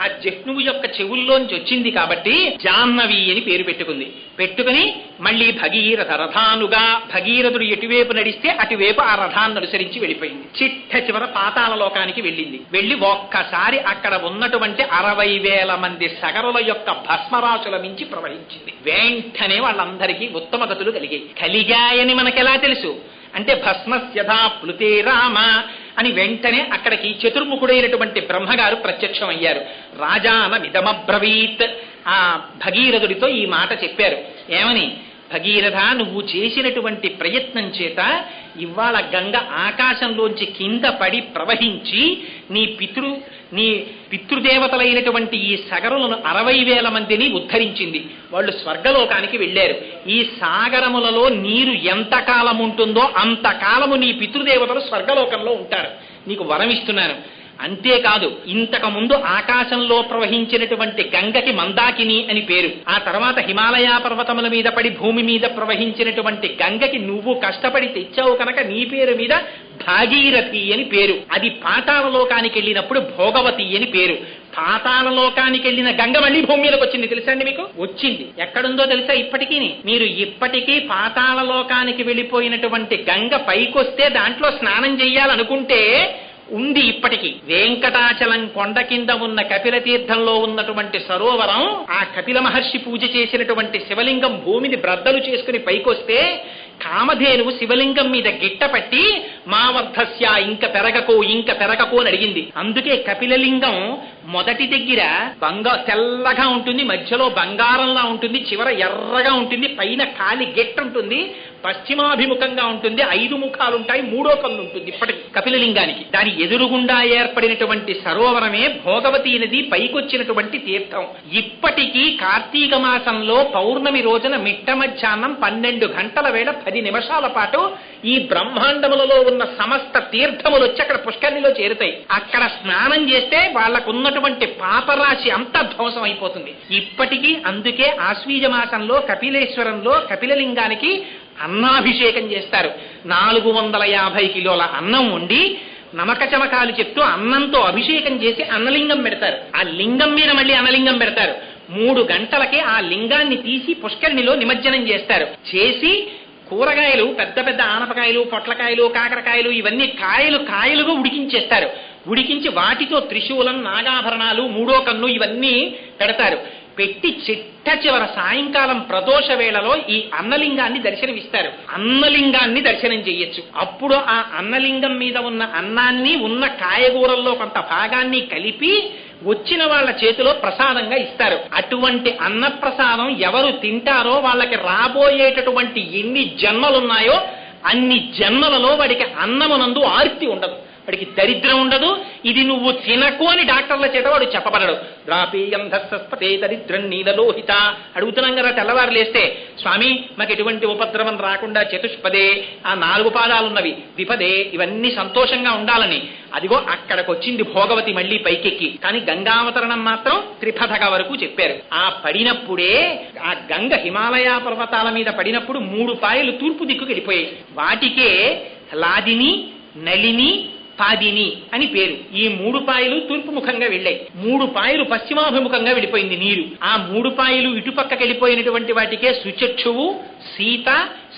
ఆ జహ్నువు యొక్క చెవుల్లోంచి వచ్చింది కాబట్టి జాహ్నవి అని పేరు పెట్టుకుని మళ్ళీ భగీరథ రథానుగా, భగీరథుడు ఎటువైపు నడిస్తే అటువైపు ఆ రథాన్ని అనుసరించి వెళ్ళిపోయింది. చిట్ట చివర పాతాళ లోకానికి వెళ్ళింది. వెళ్ళి ఒక్కసారి అక్కడ ఉన్నటువంటి 60,000 మంది సగరుల యొక్క భస్మరాశుల మించి ప్రవహించింది. వెంటనే వాళ్ళందరికీ ఉత్తమ గతులు కలిగాయని మనకెలా తెలుసు అంటే భస్మస్యథా ప్లుతే రామ అని వెంటనే అక్కడికి చతుర్ముఖుడైనటువంటి బ్రహ్మగారు ప్రత్యక్షమయ్యారు. రాజాన విదమబ్రవీత్. ఆ భగీరథుడితో ఈ మాట చెప్పారు. ఏమని? భగీరథ, నువ్వు చేసినటువంటి ప్రయత్నం చేత ఇవాళ గంగ ఆకాశంలోంచి కింద పడి ప్రవహించి నీ పితృదేవతలైనటువంటి ఈ సగరులను 60,000 మందిని ఉద్ధరించింది. వాళ్ళు స్వర్గలోకానికి వెళ్ళారు. ఈ సాగరములలో నీరు ఎంతకాలం ఉంటుందో అంతకాలము నీ పితృదేవతలు స్వర్గలోకంలో ఉంటారు. నీకు వరం ఇస్తున్నాను. అంతేకాదు, ఇంతకు ముందు ఆకాశంలో ప్రవహించినటువంటి గంగకి మందాకిని అని పేరు. ఆ తర్వాత హిమాలయ పర్వతముల మీద పడి భూమి మీద ప్రవహించినటువంటి గంగకి నువ్వు కష్టపడి తెచ్చావు కనుక నీ పేరు మీద భాగీరథి అని పేరు. అది పాతాళలోకానికి వెళ్ళినప్పుడు భోగవతి అని పేరు. పాతాళలోకానికి వెళ్ళిన గంగ మళ్ళీ భూమి మీదకి వచ్చింది. తెలుసా అండి మీకు? వచ్చింది. ఎక్కడుందో తెలుసా? ఇప్పటికీ మీరు ఇప్పటికీ పాతాళలోకానికి వెళ్ళిపోయినటువంటి గంగ పైకొస్తే దాంట్లో స్నానం చెయ్యాలనుకుంటే ఉంది. ఇప్పటికీ వెంకటాచలం కొండ కింద ఉన్న కపిల తీర్థంలో ఉన్నటువంటి సరోవరం, ఆ కపిల మహర్షి పూజ చేసినటువంటి శివలింగం భూమిని బ్రద్దలు చేసుకుని పైకొస్తే కామధేనువు శివలింగం మీద గిట్టపట్టి మా వర్ధస్య, ఇంక పెరగకు అని అడిగింది. అందుకే కపిలలింగం మొదటి దగ్గర తెల్లగా ఉంటుంది, మధ్యలో బంగారంలా ఉంటుంది, చివర ఎర్రగా ఉంటుంది, పైన కాలి గెట్ట ఉంటుంది, పశ్చిమాభిముఖంగా ఉంటుంది, 5 ముఖాలుంటాయి, 3వ కన్ను ఉంటుంది. ఇప్పటికి కపిలలింగానికి దాని ఎదురుగుండా ఏర్పడినటువంటి సరోవరమే భోగవతి నది పైకొచ్చినటువంటి తీర్థం. ఇప్పటికీ కార్తీక మాసంలో పౌర్ణమి రోజున మిట్ట మధ్యాహ్నం 12 గంటల వేళ 10 నిమిషాల పాటు ఈ బ్రహ్మాండములలో ఉన్న సమస్త తీర్థములు వచ్చి అక్కడ పుష్కరిణిలో చేరుతాయి. అక్కడ స్నానం చేస్తే వాళ్లకున్నటువంటి పాపరాశి అంతా ధ్వంసం అయిపోతుంది. ఇప్పటికీ అందుకే ఆశ్వీజ మాసంలో కపిలేశ్వరంలో కపిలలింగానికి అన్నాభిషేకం చేస్తారు. 450 కిలోల అన్నం వండి నమక చమకాలు చెప్తూ అన్నంతో అభిషేకం చేసి అన్నలింగం పెడతారు. ఆ లింగం మీద మళ్ళీ అన్నలింగం పెడతారు. 3 గంటలకే ఆ లింగాన్ని తీసి పుష్కరిణిలో నిమజ్జనం చేస్తారు. చేసి కూరగాయలు, పెద్ద పెద్ద ఆనపకాయలు, పొట్లకాయలు, కాకరకాయలు, ఇవన్నీ కాయలుగా ఉడికించేస్తారు. ఉడికించి వాటితో త్రిశూలం, నాగాభరణాలు, 3వ కన్ను ఇవన్నీ పెడతారు. పెట్టి చిట్ట చివర సాయంకాలం ప్రదోష వేళలో ఈ అన్నలింగాన్ని దర్శనమిస్తారు. అన్నలింగాన్ని దర్శనం చెయ్యొచ్చు. అప్పుడు ఆ అన్నలింగం మీద ఉన్న అన్నాన్ని, ఉన్న కాయగూరల్లో కొంత భాగాన్ని కలిపి వచ్చిన వాళ్ళ చేతిలో ప్రసాదంగా ఇస్తారు. అటువంటి అన్నప్రసాదం ఎవరు తింటారో వాళ్ళకి రాబోయేటటువంటి ఎన్ని జన్మలున్నాయో అన్ని జన్మలలో వాడికి అన్నమునందు ఆర్తి ఉండదు, వాడికి దరిద్రం ఉండదు. ఇది నువ్వు తినకు అని డాక్టర్ల చేత వాడు చెప్పబడడు. రాపేయం ధస్సస్పతే దరిద్రం నీలలోహిత. అడుగుతున్నాం కదా తెల్లవారు లేస్తే, స్వామి మాకు ఎటువంటి ఉపద్రవం రాకుండా చతుష్పదే, ఆ 4 పాదాలున్నవి, ద్విపదే, ఇవన్నీ సంతోషంగా ఉండాలని. అదిగో అక్కడికి వచ్చింది భోగవతి మళ్లీ పైకెక్కి. కానీ గంగావతరణం మాత్రం త్రిపథగా వరకు చెప్పారు. ఆ పడినప్పుడే ఆ గంగ హిమాలయ పర్వతాల మీద పడినప్పుడు 3 పాయలు తూర్పు దిక్కుకి వెళ్ళిపోయాయి. వాటికే లాదిని, నళిని, పాదిని అని పేరు. ఈ 3 పాయలు తూర్పు ముఖంగా వెళ్ళాయి, 3 పాయలు పశ్చిమాభిముఖంగా వెళ్ళిపోయింది నీరు. ఆ 3 పాయలు ఇటుపక్కకి వెళ్ళిపోయినటువంటి వాటికే సుచక్షువు, సీత,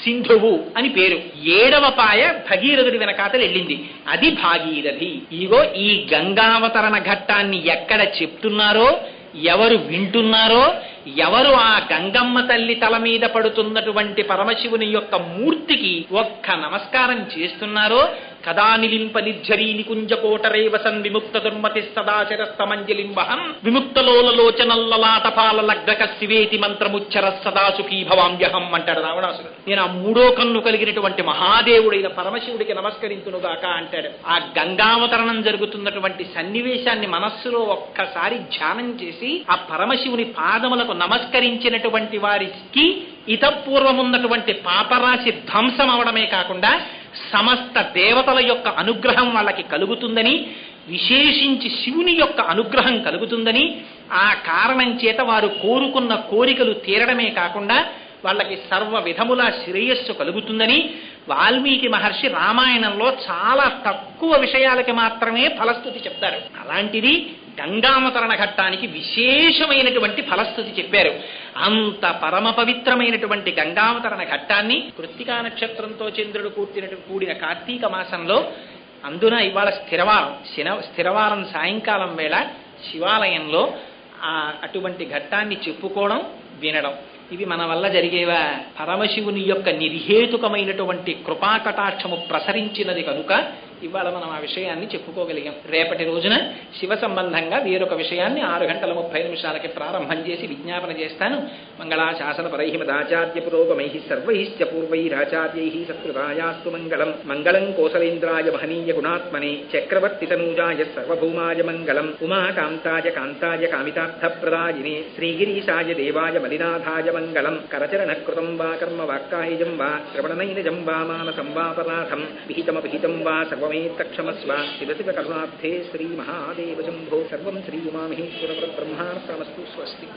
సింధువు అని పేరు. 7వ పాయ భగీరథుడి వెనకాతలు వెళ్ళింది, అది భాగీరథి. ఇగో ఈ గంగావతరణ ఘట్టాన్ని ఎక్కడ చెప్తున్నారో, ఎవరు వింటున్నారో, ఎవరు ఆ గంగమ్మ తల్లి తల మీద పడుతున్నటువంటి పరమశివుని యొక్క మూర్తికి ఒక్క నమస్కారం చేస్తున్నారో, కదా నిలింప నిర్జరీ నికుంజకోటరేవసన్ విముక్త దుర్మతి సదాశరస్తమంజలింబహం విముక్తలోలలోచనల్లలాటపాల లగ్నక శివేతి మంత్రముచ్చర సదా సుఖీ భవామ్యహం అంటాడు రావణాసురుడు. నేను ఆ 3వ కన్ను కలిగినటువంటి మహాదేవుడైన పరమశివుడికి నమస్కరించునుగాక అంటాడు. ఆ గంగావతరణం జరుగుతున్నటువంటి సన్నివేశాన్ని మనస్సులో ఒక్కసారి ధ్యానం చేసి ఆ పరమశివుని పాదములకు నమస్కరించినటువంటి వారికి ఇతపూర్వమున్నటువంటి పాపరాశి ధ్వంసం అవడమే కాకుండా సమస్త దేవతల యొక్క అనుగ్రహం వాళ్ళకి కలుగుతుందని, విశేషించి శివుని యొక్క అనుగ్రహం కలుగుతుందని, ఆ కారణం చేత వారు కోరుకున్న కోరికలు తీరడమే కాకుండా వాళ్ళకి సర్వ విధముల శ్రేయస్సు కలుగుతుందని వాల్మీకి మహర్షి రామాయణంలో చాలా తక్కువ విషయాలకి మాత్రమే ఫలస్తుతి చెప్తారు. అలాంటిది గంగావతరణ ఘట్టానికి విశేషమైనటువంటి ఫలస్తుతి చెప్పారు. అంత పరమ పవిత్రమైనటువంటి గంగావతరణ ఘట్టాన్ని కృత్తికా నక్షత్రంతో చంద్రుడు కూడిన కార్తీక మాసంలో, అందున ఇవాళ స్థిరవారం సాయంకాలం వేళ శివాలయంలో అటువంటి ఘట్టాన్ని చెప్పుకోవడం, వినడం, ఇవి మన వల్ల జరిగేవా? పరమశివుని యొక్క నిర్హేతుకమైనటువంటి కృపాకటాక్షము ప్రసరించినది కనుక ఇవాళ మనం ఆ విషయాన్ని చెప్పుకోగలిగాం. రేపటి రోజున శివ సంబంధంగా వేరొక విషయాన్ని 6:30 ప్రారంభం చేసి విజ్ఞాపన చేస్తాను. మంగళాశాసన పరై మదాచార్య పురోగమై సర్వైశ్చ పూర్వైరాచార్యై సత్కృతాయాస్తు మంగళం. మంగళం కోసలేంద్రాయ మహనీయ గుణాత్మనే చక్రవర్తి తనూజాయ సర్వభౌమాయ మంగళం. ఉమాకాంతాయ కాంతాయ కామితార్థప్రదాయినే శ్రీగిరీశాయ దేవాయ మలినాథాయ మంగళం. కరచరణకృతం వా కర్మ వాక్కాయజం వా శ్రవణనైనజం వా మానసం వా పరాధం విహితమపిహితం వా సర్వమేత్తక్షమస్వ. శివ శివ కరుణాబ్ధే శ్రీ మహాదేవ శంభో. సర్వం శ్రీ ఉమామహేశ్వర పరబ్రహ్మార్పణమస్తు. స్వస్తి.